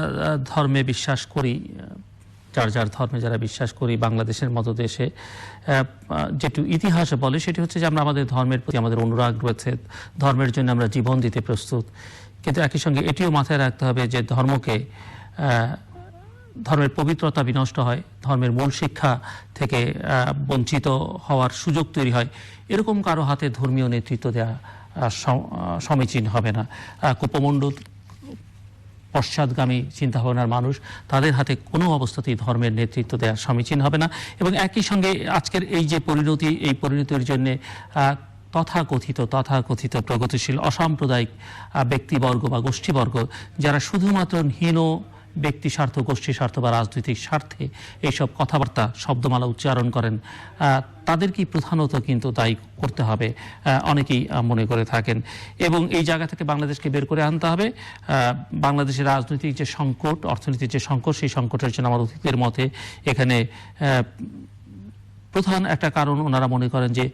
Speaker 1: ধর্মে বিশ্বাস করি, যার ধর্মে যারা বিশ্বাস করি, বাংলাদেশের মতো দেশে যেটু ইতিহাসে বলে সেটি হচ্ছে যে আমরা আমাদের ধর্মের প্রতি আমাদের অনুরাগ রয়েছে, ধর্মের জন্য আমরা জীবন দিতে প্রস্তুত। কিন্তু একই সঙ্গে এটিও মাথায় রাখতে হবে যে ধর্মের পবিত্রতা বিনষ্ট হয়, ধর্মের মূল শিক্ষা থেকে বঞ্চিত হওয়ার সুযোগ তৈরি হয়, এরকম কারো হাতে ধর্মীয় নেতৃত্ব দেওয়া সমীচীন হবে না। কুপমণ্ডল পশ্চাৎগামী চিন্তাভাবনার মানুষ, তাদের হাতে কোনো অবস্থাতেই ধর্মের নেতৃত্ব দেওয়া সমীচীন হবে না। এবং একই সঙ্গে আজকের এই যে পরিণতি, এই পরিণতির জন্যে তথাকথিত প্রগতিশীল অসাম্প্রদায়িক ব্যক্তিবর্গ বা গোষ্ঠীবর্গ, যারা শুধুমাত্র হীন ব্যক্তি স্বার্থ, গোষ্ঠী স্বার্থ বা রাজনৈতিক স্বার্থে এইসব কথাবার্তা শব্দমালা উচ্চারণ করেন, তাদেরকেই প্রধানত কিন্তু দায়ী করতে হবে, অনেকেই মনে করে থাকেন। এবং এই জায়গা থেকে বাংলাদেশকে বের করে আনতে হবে। বাংলাদেশের রাজনৈতিক যে সংকট, অর্থনীতির যে সংকট, সেই সংকটের জন্য আমার অতীতের মতে এখানে প্রধান একটা কারণ ওনারা মনে করেন যে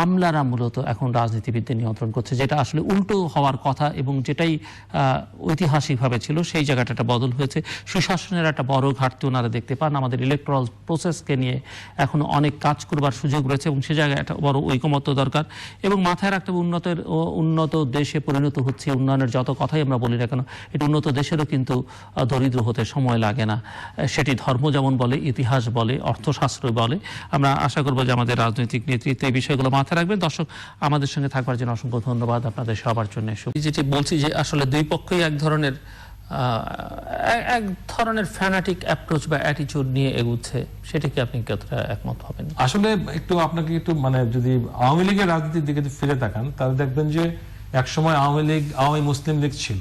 Speaker 1: আমলারা মূলত এখন রাজনীতিবিদদের নিয়ন্ত্রণ করছে, যেটা আসলে উল্টো হওয়ার কথা এবং যেটাই ঐতিহাসিকভাবে ছিল সেই জায়গাটা একটা বদল হয়েছে। সুশাসনের একটা বড় ঘাটতি ওনারা দেখতে পান। আমাদের ইলেকট্রাল প্রসেসকে নিয়ে এখনো অনেক কাজ করবার সুযোগ রয়েছে এবং সে জায়গায় একটা বড় ঐকমত্য দরকার এবং মাথায় রাখতে হবে উন্নত দেশে পরিণত হচ্ছে। উন্নয়নের যত কথাই আমরা বলি না কেন, এটা উন্নত দেশেরও কিন্তু দরিদ্র হতে সময় লাগে না। সেটি ধর্ম যেমন বলে, ইতিহাস বলে, অর্থশাস্ত্র বলে। আমরা আশা করবো যে আমাদের রাজনৈতিক নেতৃত্ব এই বিষয়গুলো মাথায় রাখবেন। দর্শক, আমাদের সঙ্গে থাকবার জন্য অসংখ্য ধন্যবাদ আপনাদের সবার জন্য। যেটি বলছি যে আসলে দুই পক্ষই এক ধরনের ফ্যানাটিক অ্যাপ্রোচ বা অ্যাটিটিউড নিয়ে এগুচ্ছে, সেটা কি আপনি কতটা একমত হবেন?
Speaker 3: আসলে আপনাকে মানে যদি আওয়ামী লীগের রাজনীতির দিকে ফিরে তাকান তাহলে দেখবেন যে একসময় আওয়ামী মুসলিম লীগ ছিল,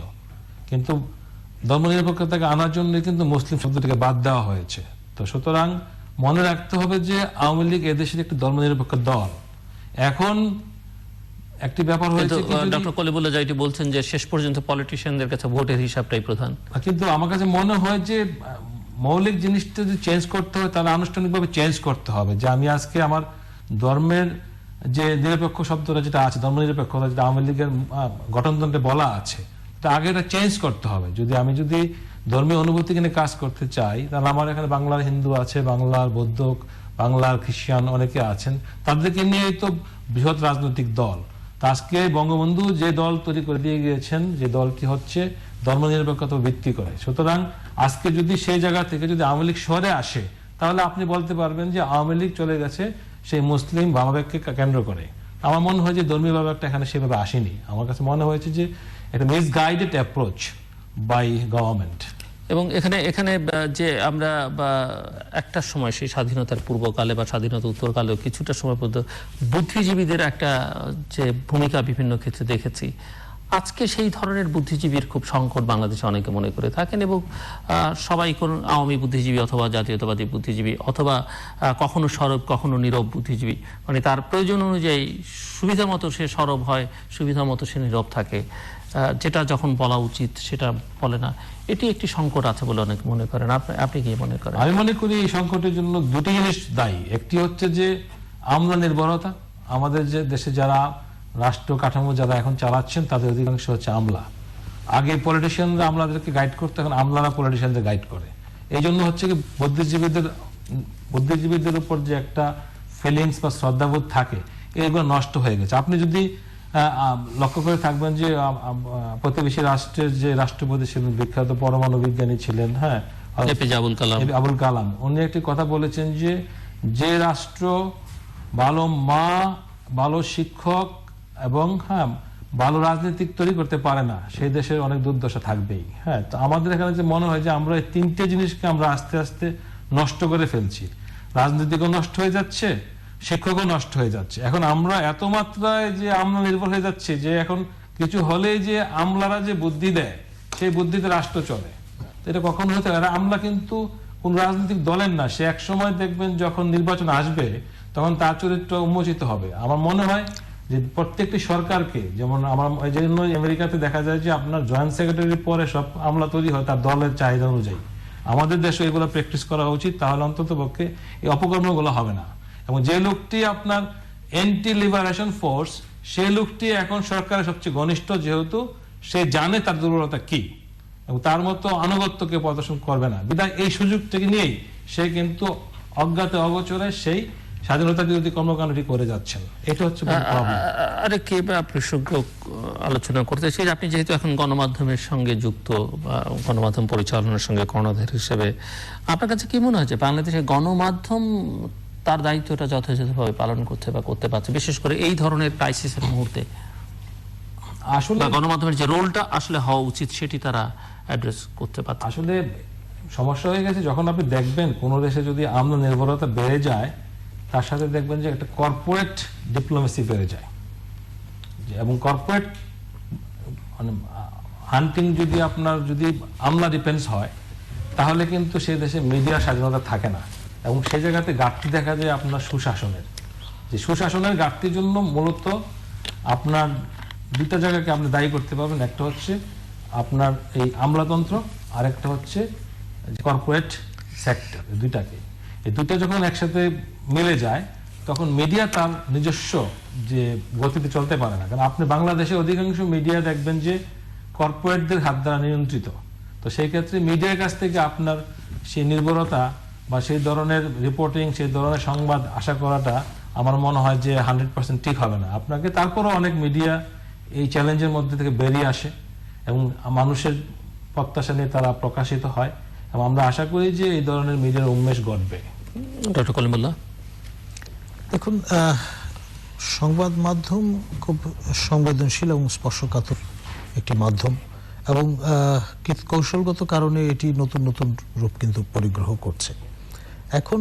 Speaker 3: কিন্তু ধর্মনিরপেক্ষতাকে আনার জন্য কিন্তু মুসলিম শব্দটিকে বাদ দেওয়া হয়েছে। তো সুতরাং মনে রাখতে হবে যে আওয়ামী লীগ এদেশের একটি ধর্মনিরপেক্ষ দল। এখন একটি ব্যাপার হয়েছে,
Speaker 1: ডক্টর কলিবুল্লাহ যেটি বলছেন যে শেষ পর্যন্ত পলিটিশিয়ানদের কাছে ভোটের হিসাবটাই প্রধান,
Speaker 3: কিন্তু আমার কাছে মনে হয় যে মৌলিক জিনিসটা যদি চেঞ্জ করতে হয় তাহলে আনুষ্ঠানিকভাবে চেঞ্জ করতে হবে। যে আমি আজকে আমার ধর্মের যে নিরপেক্ষ শব্দটা যেটা আছে, ধর্মনিরপেক্ষতা যেটা আওয়ামী লীগের গঠনতন্ত্রে বলা আছে, আগে এটা চেঞ্জ করতে হবে। আমি যদি ধর্মীয় অনুভূতি কিনে কাজ করতে চাই তাহলে আমার এখানে বাংলার হিন্দু আছে, বাংলার বৌদ্ধ, বাংলার খ্রিস্টান অনেকে আছেন, তাদেরকে নিয়ে তো বৃহৎ রাজনৈতিক দল। আজকে বঙ্গবন্ধু যে দল তৈরি করে দিয়ে গিয়েছেন, যে দলটি হচ্ছে ধর্মনিরপেক্ষতা ভিত্তি করে। সুতরাং আজকে যদি সেই জায়গা থেকে যদি আওয়ামী লীগ সরে আসে তাহলে আপনি বলতে পারবেন যে আওয়ামী লীগ চলে গেছে সেই মুসলিম ভাবাবেগকে কেন্দ্র করে। আমার মনে হয় যে ধর্মীয় ভাবাবেগটা এখানে সেভাবে আসেনি। আমার কাছে মনে হয়েছে যে একটা মিসগাইডেড অ্যাপ্রোচ বাই গভর্নমেন্ট।
Speaker 1: এবং এখানে যে আমরা একটা সময় সেই স্বাধীনতার পূর্বকালে বা স্বাধীনতা উত্তরকালেও কিছুটা সময় পর্যন্ত বুদ্ধিজীবীদের একটা যে ভূমিকা বিভিন্ন ক্ষেত্রে দেখেছি, আজকে সেই ধরনের বুদ্ধিজীবীর খুব সংকট বাংলাদেশে অনেকে মনে করে থাকেন এবং সবাই কোন আওয়ামী বুদ্ধিজীবী অথবা জাতীয়তাবাদী বুদ্ধিজীবী অথবা কখনো সরব কখনো নীরব বুদ্ধিজীবী, মানে তার প্রয়োজন অনুযায়ী সুবিধা মতো সে সরব হয়, সুবিধা মতো সে নীরব থাকে, যেটা যখন বলা উচিত সেটা বলে না। এটি একটি সংকট আছে বলে অনেকে মনে করেন। আপনি কি মনে করেন?
Speaker 3: আমি মনে করি এই সংকটের জন্য দুটি জিনিস দায়ী। একটি হচ্ছে যে আমলা নির্ভরতা। আমাদের যে দেশে যারা রাষ্ট্র কাঠামো যারা এখন চালাচ্ছেন তাদের অধিকাংশ হচ্ছে আমলা। আগে পলিটিশিয়ানরা আমলাদেরকে গাইড করতে, এখন আমলারা পলিটিশিয়ানদের গাইড করে। এই জন্য হচ্ছে কি বুদ্ধিজীবীদের উপর যে একটা ফিলিংস বা শ্রদ্ধাবোধ থাকে এগুলো নষ্ট হয়ে গেছে। আপনি যদি লক্ষ্য করে থাকবেন যে প্রতিবেশী রাষ্ট্রের যে রাষ্ট্রপতি ছিলেন, বিখ্যাত পরমাণু বিজ্ঞানী ছিলেন, হ্যাঁ, আবুল কালাম, উনি একটি কথা বলেছেন যে রাষ্ট্র ভালো মা, ভালো শিক্ষক এবং ভালো রাজনীতিক তৈরি করতে পারে না, সেই দেশের অনেক দুর্দশা থাকবেই। হ্যাঁ, তো আমাদের এখানে যে মনে হয় যে আমরা এই তিনটে জিনিসকে আমরা আস্তে আস্তে নষ্ট করে ফেলছি। রাজনীতিকও নষ্ট হয়ে যাচ্ছে, শিক্ষকও নষ্ট হয়ে যাচ্ছে। এখন আমরা এত মাত্রায় যে আমলা নির্ভর হয়ে যাচ্ছে যে এখন কিছু হলেই যে আমলারা যে বুদ্ধি দেয় সেই বুদ্ধিতে রাষ্ট্র চলে। এটা কখনো হতে পারে। আমলা কিন্তু কোন রাজনৈতিক দলের না। সে এক সময় দেখবেন যখন নির্বাচন আসবে তখন তার চরিত্র উন্মোচিত হবে। আমার মনে হয় যে প্রত্যেকটি সরকারকে, যেমন এই জন্য আমেরিকাতে দেখা যায় যে আপনার জয়েন্ট সেক্রেটারির পরে সব আমলা তৈরি হয় তার দলের চাহিদা অনুযায়ী। আমাদের দেশে এগুলো প্র্যাকটিস করা উচিত, তাহলে অন্তত পক্ষে এই অপকর্মগুলো হবে না। এবং যে লোকটি আপনার এন্টি লিবারেশন ফোর্স, সেই লোকটি এখন সরকারের সবচেয়ে ঘনিষ্ঠ, যেহেতু সে জানে তার দুর্বলতা কি এবং তার মতো আনুগত্যকে প্রদর্শন করবে না। বিধায় এই সুযোগটাকে নিয়েই সে কিন্তু অজ্ঞাতে অগোচরে সেই স্বাধীনতা বিরোধী কর্মকাণ্ডটি করে যাচ্ছেন। এটা হচ্ছে
Speaker 1: আরেকটি প্রসঙ্গ আলোচনা করতে চাই। আপনি যেহেতু এখন গণমাধ্যমের সঙ্গে যুক্ত বা গণমাধ্যম পরিচালনার সঙ্গে কর্ণধার হিসেবে, আপনার কাছে কি মনে হয় যে বাংলাদেশের গণমাধ্যম তার দায়িত্বটা যথাযথভাবে পালন করছে বা করতে পারছে, বিশেষ করে এই ধরনের ক্রাইসিসের মুহূর্তে? আসলে গণমাধ্যমের যে রোলটা আসলে হওয়া উচিত সেটি তারা অ্যাড্রেস করতে পারছে?
Speaker 3: আসলে সমস্যা হয়ে গেছে যখন আপনি দেখবেন কোন দেশে যদি আমলা নির্ভরতা বেড়ে যায়, তার সাথে দেখবেন যে একটা কর্পোরেট ডিপ্লোমেসি বেড়ে যায়, এবং কর্পোরেট মানে হান্টিং যদি আপনার যদি আমলা ডিপেন্ডস হয় তাহলে কিন্তু সেই দেশে মিডিয়ার স্বাধীনতা থাকে না। এবং সেই জায়গাতে ঘাটতি দেখা যায় আপনার সুশাসনের। যে সুশাসনের ঘাটতির জন্য মূলত আপনার দুটা জায়গাকে আপনি দায়ী করতে পারবেন। একটা হচ্ছে আপনার এই আমলাতন্ত্র, আর একটা হচ্ছে কর্পোরেট সেক্টর, দুইটাকে। এই দুটো যখন একসাথে মিলে যায় তখন মিডিয়া তার নিজস্ব যে গতিতে চলতে পারে না। কারণ আপনি বাংলাদেশে অধিকাংশ মিডিয়া দেখবেন যে কর্পোরেটদের হাত দ্বারা নিয়ন্ত্রিত। তো সেই ক্ষেত্রে মিডিয়ার কাছ থেকে আপনার সেই নির্ভরতা বা সেই ধরনের রিপোর্টিং, সেই ধরনের সংবাদ আশা করাটা আমার মনে হয় যে 100% ঠিক হবে না। আপনাকে তারপরও অনেক মিডিয়া এই চ্যালেঞ্জের মধ্যে থেকে বেরিয়ে আসে এবং মানুষের প্রত্যাশা নিয়ে তারা প্রকাশিত হয়, এবং আমরা আশা করি যে এই ধরনের মিডিয়ার উন্মেষ ঘটবে।
Speaker 1: ডক্টর কলিমুল্লাহ,
Speaker 2: দেখুন, সংবাদ মাধ্যম খুব সংবেদনশীল এবং স্পর্শকাতর একটি মাধ্যম, এবং কৌশলগত কারণে এটি নতুন নতুন রূপ কিন্তু পরিগ্রহ করছে। এখন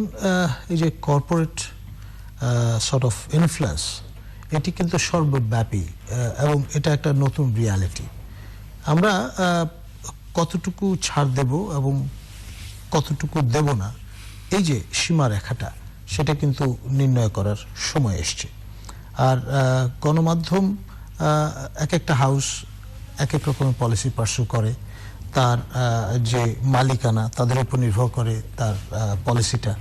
Speaker 2: এই যে কর্পোরেট সর্ট অফ ইনফ্লুয়েন্স, এটি কিন্তু সর্বব্যাপী এবং এটা একটা নতুন রিয়ালিটি। আমরা কতটুকু ছাড় দেব এবং কতটুকু দেব না, এই যে সীমারেখাটা, সেটা কিন্তু নির্ণয় করার সময় এসছে। আর গণমাধ্যম এক একটা হাউস এক এক রকমের পলিসি পার্সু করে, তার যে মালিকানা তাদের উপর নির্ভর করে তার পলিসিটা,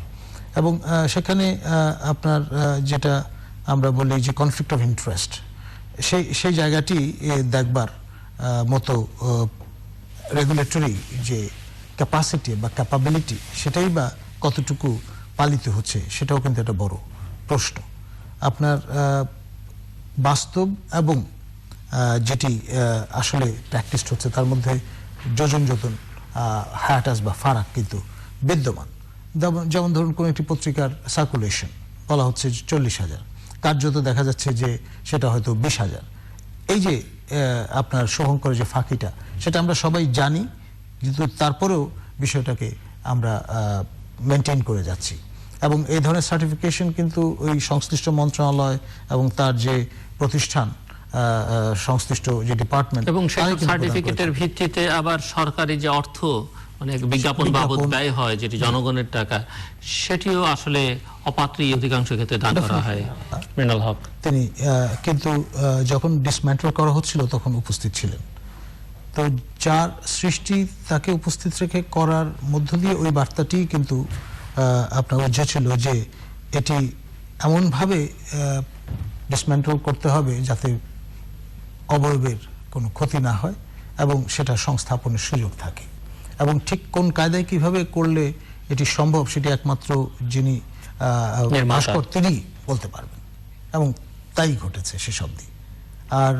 Speaker 2: এবং সেখানে আপনার যেটা আমরা বলি যে কনফ্লিক্ট অফ ইন্টারেস্ট, সেই জায়গাটি দেখবার মতো রেগুলেটরি যে ক্যাপাসিটি বা ক্যাপাবিলিটি, সেটাই বা কতটুকু পালিত হচ্ছে, সেটাও কিন্তু একটা বড় প্রশ্ন। আপনার বাস্তব এবং যেটি আসলে প্র্যাকটিসড হচ্ছে তার মধ্যে যোজন হায়াটাস বা ফারাক কিন্তু বিদ্যমান। যেমন ধরুন, কোন একটি পত্রিকার সার্কুলেশন বলা হচ্ছে 40,000, কার্যত দেখা যাচ্ছে যে সেটা হয়তো 20,000। এই যে আপনার শুভঙ্করের যে ফাঁকিটা, সেটা আমরা সবাই জানি, কিন্তু তারপরেও বিষয়টাকে আমরা মেনটেন করে যাচ্ছি। এবং এই ধরনের সার্টিফিকেশন কিন্তু ওই সংশ্লিষ্ট মন্ত্রণালয় এবং তার যে প্রতিষ্ঠান, সংশ্লিষ্ট যে ডিপার্টমেন্ট,
Speaker 1: এবং সার্টিফিকেটের ভিত্তিতে আবার সরকারি যে অর্থ মানে বিজ্ঞাপন বাবদ ব্যয় হয়, যেটি জনগণের টাকা, সেটিও আসলে অপাত্রী অধিকাংশ ক্ষেত্রে দান করা হয়। মৃণাল হক,
Speaker 2: তিনি কিন্তু যখন ডিসম্যান্টল করা হচ্ছিল তখন উপস্থিত ছিলেন। তো যার সৃষ্টি তাকে উপস্থিত রেখে করার মধ্য দিয়ে ওই বার্তাটি কিন্তু আপনার উজ্জ্বল ছিল যে এটি এমনভাবে ডিসম্যান্টল করতে হবে যাতে অবয়বের কোনো ক্ষতি না হয় এবং সেটা সংস্থাপনের সুযোগ থাকে, এবং ঠিক কোন কায়দায় কিভাবে করলে এটি সম্ভব সেটি একমাত্র যিনি ভাস্কর তিনি বলতে পারবেন, এবং তাই ঘটেছে শেষ অবধি। আর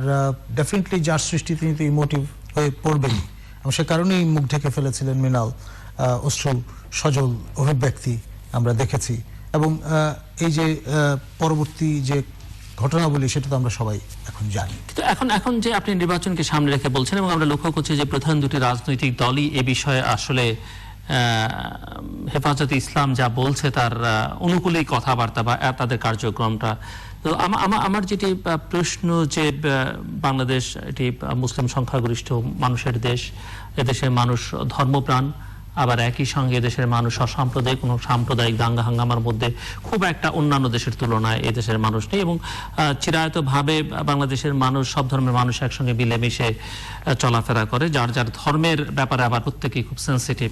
Speaker 2: ডেফিনেটলি যার সৃষ্টি তিনি তো ইমোটিভ হয়ে পড়বেনই, এবং সে কারণেই মুখ ঢেকে ফেলেছিলেন মৃণাল, অশ্রু সজল অভিব্যক্তি আমরা দেখেছি। এবং এই যে পরবর্তী যে ঘটনাবলী, সেটা তো আমরা সবাই এখন জানি।
Speaker 1: তো এখন যে আপনি নির্বাচনকে সামনে রেখে বলছেন, এবং আমরা লক্ষ্য করছি যে প্রধান দুটি রাজনৈতিক দলই এ বিষয়ে আসলে হেফাজতে ইসলাম যা বলছে তার অনুকূলেই কথাবার্তা বা তাদের কার্যক্রমটা। তো আমার যেটি প্রশ্ন, যে বাংলাদেশ এটি মুসলিম সংখ্যাগরিষ্ঠ মানুষের দেশ, এদেশের মানুষ ধর্মপ্রাণ, আবার একই সঙ্গে দেশের মানুষ অসাম্প্রদায়িক, কোনো সাম্প্রদায়িক দাঙ্গা হাঙ্গামার মধ্যে খুব একটা অন্যান্য দেশের তুলনায় এই দেশের মানুষ নেই, এবং চিরায়তভাবে বাংলাদেশের মানুষ, সব ধর্মের মানুষ একসঙ্গে মিলেমিশে চলাফেরা করে। যার যার ধর্মের ব্যাপারে আবার প্রত্যেকেই খুব সেন্সিটিভ,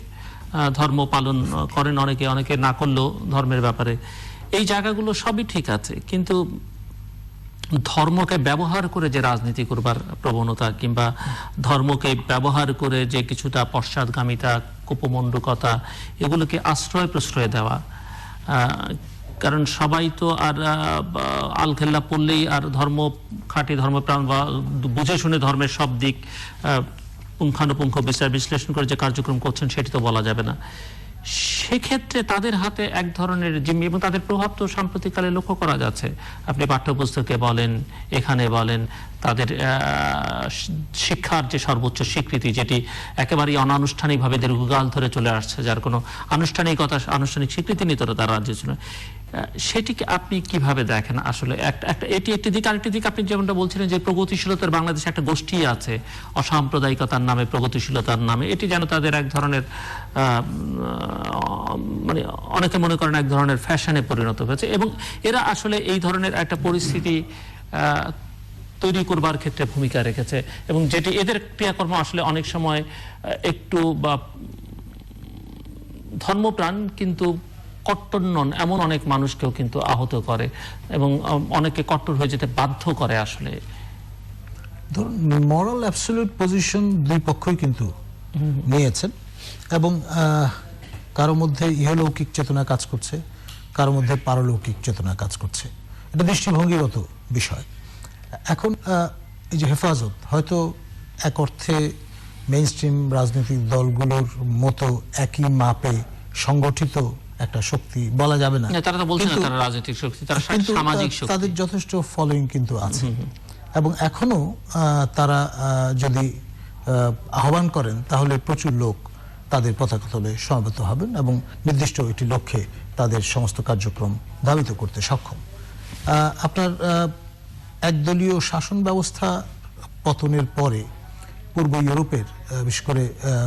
Speaker 1: ধর্ম পালন করেন অনেকে না করলেও ধর্মের ব্যাপারে। এই জায়গাগুলো সবই ঠিক আছে, কিন্তু ধর্মকে ব্যবহার করে যে রাজনীতি করবার প্রবণতা, কিংবা ধর্মকে ব্যবহার করে যে কিছুটা পশ্চাৎগামিতা, কুপমণ্ডুকতা, এগুলোকে আশ্রয় প্রশ্রয় দেওয়া। কারণ সবাই তো আর আলখেল্লা পড়লেই আর ধর্ম খাঁটি ধর্মপ্রাণ বা বুঝে শুনে ধর্মের সব দিক পুঙ্খানুপুঙ্খ বিচার বিশ্লেষণ করে যে কার্যক্রম করছেন সেটি তো বলা যাবে না। সেক্ষেত্রে তাদের হাতে এক ধরনের জিম্মি, এবং তাদের প্রভাব তো সাম্প্রতিককালে লক্ষ্য করা যাচ্ছে। আপনি পাঠ্যপুস্তকে বলেন, এখানে বলেন, তাদের শিক্ষার যে সর্বোচ্চ স্বীকৃতি, যেটি একেবারেই অনানুষ্ঠানিকভাবে দীর্ঘকাল ধরে চলে আসছে, যার কোনো আনুষ্ঠানিক স্বীকৃতি নিত তার রাজ্যের জন্য, সেটিকে আপনি কিভাবে দেখেন? আসলে এটি একটি দিক। আরেকটি দিক, আপনি যেমনটা বলছিলেন যে প্রগতিশীলতার বাংলাদেশে একটা গোষ্ঠী আছে, অসাম্প্রদায়িকতার নামে, প্রগতিশীলতার নামে, এটি যেন তাদের এক ধরনের মানে অনেকে মনে করেন এক ধরনের ফ্যাশনে পরিণত হয়েছে, এবং এরা আসলে এই ধরনের একটা পরিস্থিতি তৈরি করবার ক্ষেত্রে ভূমিকা রেখেছে, এবং যেটি এদের ক্রিয়াকর্ম আসলে অনেক সময় একটু বা ধর্মপ্রাণ কিন্তু কট্টর নন এমন অনেক মানুষকেও কিন্তু আহত করে এবং অনেকে কট্টর হয়ে যেতে বাধ্য করে আসলে।
Speaker 2: ধরুন মরাল অ্যাবসলিউট পজিশন দুই পক্ষই কিন্তু নিয়েছেন এবং কারো মধ্যে ইহলৌকিক চেতনা কাজ করছে, কারো মধ্যে পারলৌকিক চেতনা কাজ করছে। এটা দৃষ্টিভঙ্গিগত বিষয়। এখন এই যে হেফাজত হয়তো এক অর্থে মেইনস্ট্রিম রাজনৈতিক দলগুলোর মতো একই মাপে সংগঠিত একটা শক্তি বলা যাবে না,
Speaker 1: তারা তো বলছে না তারা রাজনৈতিক শক্তি, তারা
Speaker 2: কিন্তু
Speaker 1: সামাজিক শক্তি।
Speaker 2: তাদের যথেষ্ট ফলোইং কিন্তু আছে এবং এখনো তারা যদি আহ্বান করেন তাহলে প্রচুর লোক তাদের পতাকা তলে সমবেত হবেন এবং নির্দিষ্ট একটি লক্ষ্যে তাদের সমস্ত কার্যক্রম ধাবিত করতে সক্ষম। আপনার একদলীয় শাসন ব্যবস্থা পতনের পরে পূর্ব ইউরোপের বিশেষ করে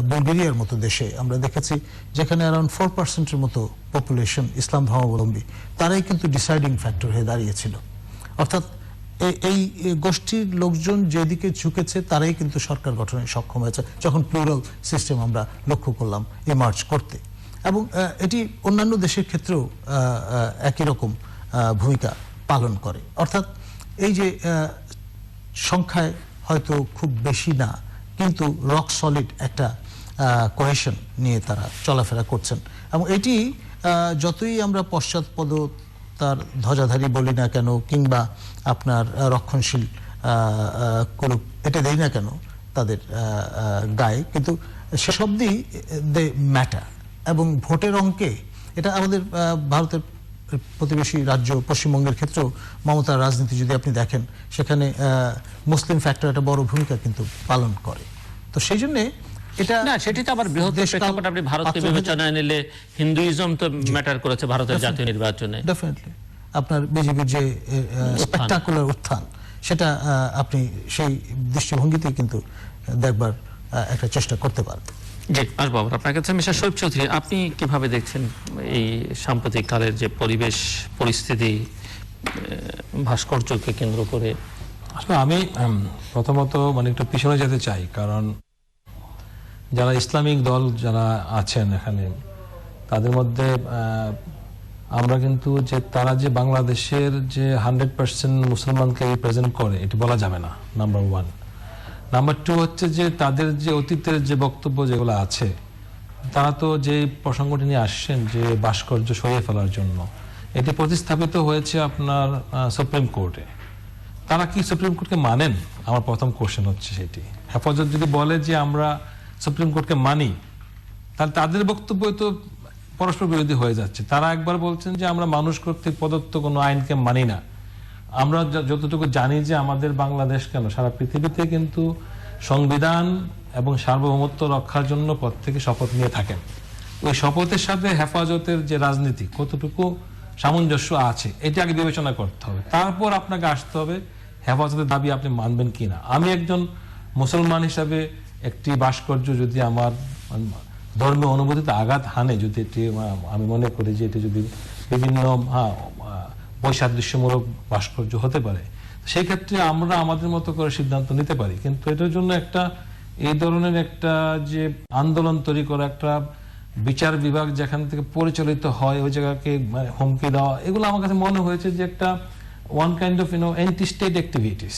Speaker 2: বুলগেরিয়ার মতো দেশে আমরা দেখেছি যেখানে অ্যারাউন্ড 4% মতো পপুলেশন ইসলাম ধর্মাবলম্বী, তারাই কিন্তু ডিসাইডিং ফ্যাক্টর হয়ে দাঁড়িয়েছিল। অর্থাৎ এই গোষ্ঠীর লোকজন যেদিকে ঝুঁকেছে তারাই কিন্তু সরকার গঠনে সক্ষম হয়েছে যখন প্লুরাল সিস্টেম আমরা লক্ষ্য করলাম ইমার্জ করতে। এবং এটি অন্যান্য দেশের ক্ষেত্রেও একই রকম ভূমিকা পালন করে। অর্থাৎ এই যে সংখ্যায় হয়তো খুব বেশি না, কিন্তু রক সলিড একটা কোহেশন নিয়ে তারা চলাফেরা করছেন এবং এটি যতই আমরা পশ্চাৎপদ তার ধ্বজাধারী বলি না কেন কিংবা আপনার রক্ষণশীল করুক এটা দেই না কেন তাদের গায়ে, কিন্তু সেসব দিই দে ম্যাটার। এবং ভোটের অঙ্কে এটা আমাদের ভারতের প্রতিবেশী রাজ্য পশ্চিমবঙ্গের ক্ষেত্রেও মমতার রাজনীতি যদি আপনি দেখেন সেখানে মুসলিম ফ্যাক্টর একটা বড় ভূমিকা কিন্তু পালন করে। তো সেই জন্যে এটা
Speaker 1: না, সেটি তো আবার বৃহত্তর প্রেক্ষাপটে আপনি ভারতকে বিবেচনায় নিলে হিন্দুইজম তো ম্যাটার করেছে ভারতের জাতীয় নির্বাচনে।
Speaker 2: ডেফিনেটলি আপনার বিজেপির যে স্পেকটাকুলার উত্থান সেটা আপনি সেই দৃষ্টিভঙ্গিতেই কিন্তু দেখবার একটা চেষ্টা করতে পারবেন।
Speaker 1: জি, আসবো আপনার কাছে। মিস্টার শোয়েব চৌধুরী, আপনি কিভাবে দেখছেন এই সাম্প্রতিক কালের যে পরিবেশ পরিস্থিতি ভাস্কর্যকে কেন্দ্র করে?
Speaker 3: আসলে আমি প্রথমত একটু পিছনে যেতে চাই, কারণ যারা ইসলামিক দল যারা আছেন এখানে তাদের মধ্যে আমরা কিন্তু যে তারা যে বাংলাদেশের যে 100% মুসলমানকে রিপ্রেজেন্ট করে এটি বলা যাবে না, নাম্বার 1। নাম্বার 2 হচ্ছে যে তাদের যে অতীতের যে বক্তব্য যেগুলো আছে, তারা তো যে প্রসঙ্গটি নিয়ে আসছেন যে ভাস্কর্য সরিয়ে ফেলার জন্য, এটি প্রতিস্থাপিত হয়েছে আপনার সুপ্রিম কোর্টে। তারা কি সুপ্রিম কোর্টকে মানেন? আমার প্রথম কোশ্চেন হচ্ছে সেটি। হেফাজত যদি বলে যে আমরা সুপ্রিম কোর্টকে মানি, তাহলে তাদের বক্তব্য তো পরস্পর বিরোধী হয়ে যাচ্ছে। তারা একবার বলছেন যে আমরা মানুষ কর্তৃক প্রদত্ত কোনো আইনকে মানি না। আমরা যতটুকু জানি যে আমাদের বাংলাদেশ কেন সারা পৃথিবীতে কিন্তু সংবিধান এবং সার্বভৌমত্ব রক্ষার জন্য প্রত্যেকে শপথ নিয়ে থাকেন। ওই শপথের সাথে হেফাজতের যে রাজনীতি কতটুকু সামঞ্জস্য আছে এটা আগে বিবেচনা করতে হবে, তারপর আপনাকে আসতে হবে হেফাজতের দাবি আপনি মানবেন কিনা। আমি একজন মুসলমান হিসাবে একটি ভাস্কর্য যদি আমার ধর্মীয় অনুভূতিতে আঘাত হানে, যদি এটি আমি মনে করি যে এটি যদি বিভিন্ন বৈসাদৃশ্যমূলক ভাস্কর্য হতে পারে, সেই ক্ষেত্রে আমরা আমাদের মতো করে সিদ্ধান্ত নিতে পারি। কিন্তু এটার জন্য একটা এই ধরনের একটা যে আন্দোলন তৈরি করা, একটা বিচার বিভাগ যেখান থেকে পরিচালিত হয় ওই জায়গাকে হুমকি দেওয়া, এগুলো আমার কাছে মনে হয়েছে যে একটা one kind of anti state activities.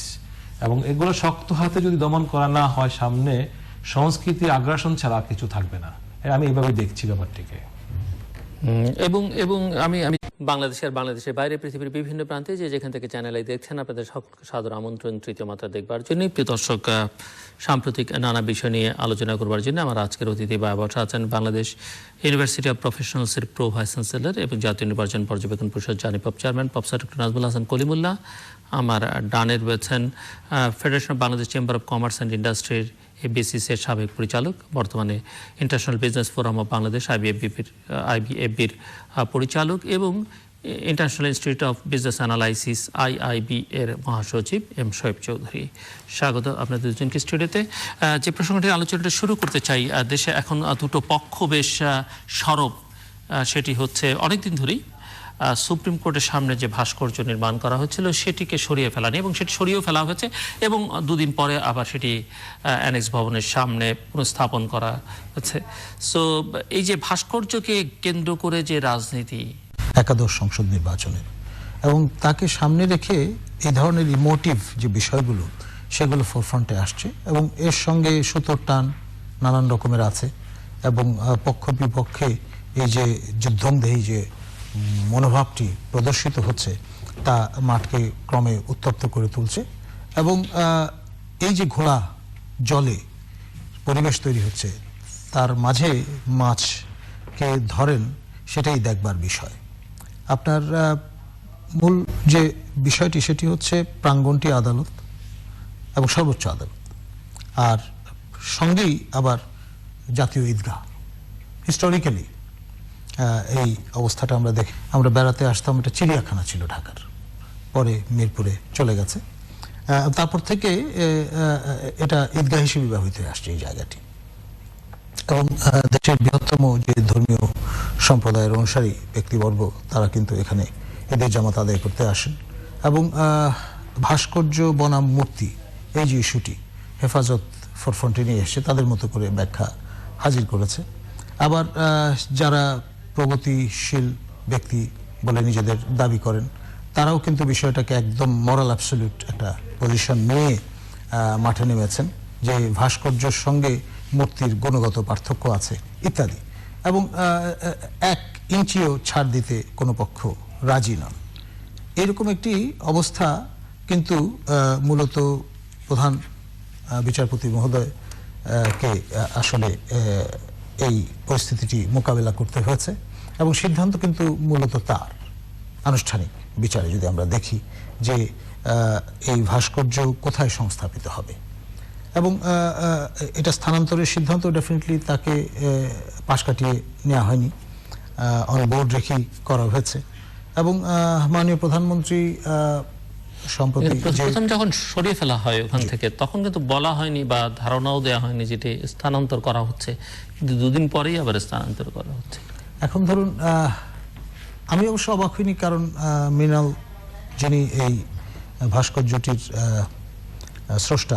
Speaker 3: এবং এগুলো শক্ত হাতে যদি দমন করা না হয়, সামনে সংস্কৃতি আগ্রাসন ছাড়া কিছু থাকবে না। আমি এইভাবে দেখছি ব্যাপারটিকে।
Speaker 1: এবং আমি বাংলাদেশের বাইরে পৃথিবীর বিভিন্ন প্রান্তে যে যেখান থেকে চ্যানেল আই দেখছেন আপনাদের সকলকে সাদর আমন্ত্রণ তৃতীয় মাত্রা দেখবার জন্য। প্রিয় দর্শক, সাম্প্রতিক নানা বিষয় নিয়ে আলোচনা করবার জন্য আমার আজকের অতিথি বসে আছেন বাংলাদেশ ইউনিভার্সিটি অব প্রফেশনালসের প্রো ভাইস চ্যান্সেলর এবং জাতীয় নির্বাচন পর্যবেক্ষণ পরিষদ Janipop chairman professor doctor Nazmul Hasan Kalimullah. আমার ডানে রয়েছেন federation of Bangladesh chamber of commerce and ইন্ডাস্ট্রির এবিসিসির সাবেক পরিচালক, বর্তমানে international business forum of Bangladesh আইবিএফবির পরিচালক এবং international institute of business analysis IIB এর মহাসচিব এম শোয়েব চৌধুরী। স্বাগত আপনাদের দুজনকে স্টুডিওতে। যে প্রসঙ্গটির আলোচনাটা শুরু করতে চাই, দেশে এখন দুটো পক্ষ বেশ সরব, সেটি হচ্ছে অনেকদিন ধরেই সুপ্রিম কোর্টের সামনে যে ভাস্কর্য নির্মাণ করা হয়েছিল সেটিকে সরিয়ে ফেলা নিয়ে, এবং সেটি সরিয়েও ফেলা হয়েছে এবং দুদিন পরে আবার সেটি অ্যানেক্স ভবনের সামনে পুনঃস্থাপন করা হচ্ছে। সো এই যে ভাস্কর্যকে কেন্দ্র করে যে রাজনীতি,
Speaker 2: একাদশ সংসদ নির্বাচনের, এবং তাকে সামনে রেখে এই ধরনের ইমোটিভ যে বিষয়গুলো সেগুলো ফোরফ্রন্টে আসছে, এবং এর সঙ্গে সুতোর টান নানান রকমের আছে, এবং পক্ষ বিপক্ষে এই যে যুদ্ধংদেহী যে মনোভাবটি প্রদর্শিত হচ্ছে তা মাঠকে ক্রমে উত্তপ্ত করে তুলছে, এবং এই যে ঘোড়া জলে পরিবেশ তৈরি হচ্ছে তার মাঝে মাছকে ধরেন সেটাই দেখবার বিষয়। আপনার মূল যে বিষয়টি সেটি হচ্ছে প্রাঙ্গণটি আদালত এবং সর্বোচ্চ আদালত, আর সঙ্গেই আবার জাতীয় ঈদগাহ। হিস্টোরিক্যালি এই অবস্থাটা আমরা দেখি, আমরা বেড়াতে আসতাম, এটা চিড়িয়াখানা ছিল ঢাকার, পরে মিরপুরে চলে গেছে, তারপর থেকে এটা ঈদগাহ হিসেবে ব্যবহৃত হয়ে আসছে এই জায়গাটি। এবং দেশের বৃহত্তম যে ধর্মীয় সম্প্রদায়ের অনুসারী ব্যক্তিবর্গ তারা কিন্তু এখানে ঈদের জামাত আদায় করতে আসেন, এবং ভাস্কর্য বনাম মূর্তি এই যে ইস্যুটি হেফাজত ফোরফ্রন্টে নিয়ে এসে তাদের মতো করে ব্যাখ্যা হাজির করেছে। আবার যারা প্রগতিশীল ব্যক্তি বলে নিজেদের দাবি করেন তারাও কিন্তু বিষয়টাকে একদম মরাল অ্যাবসলিউট একটা পজিশন নিয়ে মাঠে নেমেছেন যে ভাস্কর্যের সঙ্গে মূর্তির গুণগত পার্থক্য আছে ইত্যাদি, এবং 1 ইঞ্চিও ছাড় দিতে কোনো পক্ষ রাজি নন। এরকম একটি অবস্থা কিন্তু মূলত প্রধান বিচারপতি মহোদয়কে আসলে এই পরিস্থিতিটি মোকাবেলা করতে হয়েছে, এবং সিদ্ধান্ত কিন্তু মূলত তার আনুষ্ঠানিক বিচারে যদি আমরা দেখি যে এই ভাস্কর্য কোথায় সংস্থাপিত হবে, এবং এটা স্থানান্তরের সিদ্ধান্ত ডেফিনেটলি তাকে পাশ কাটিয়ে নেওয়া হয়নি, অন বোর্ড রেখেই করা হয়েছে। এবং মাননীয় প্রধানমন্ত্রী সম্প্রতি
Speaker 1: প্রথম যখন সরিয়ে ফেলা হয় ওখান থেকে তখন কিন্তু বলা হয়নি বা ধারণাও দেওয়া হয়নি যেটি স্থানান্তর করা হচ্ছে, কিন্তু দুদিন পরেই আবার স্থানান্তর করা হচ্ছে।
Speaker 2: এখন ধরুন আমি অবশ্য অবাক হইনি, কারণ মৃণাল যিনি এই ভাস্কর্যটির স্রষ্টা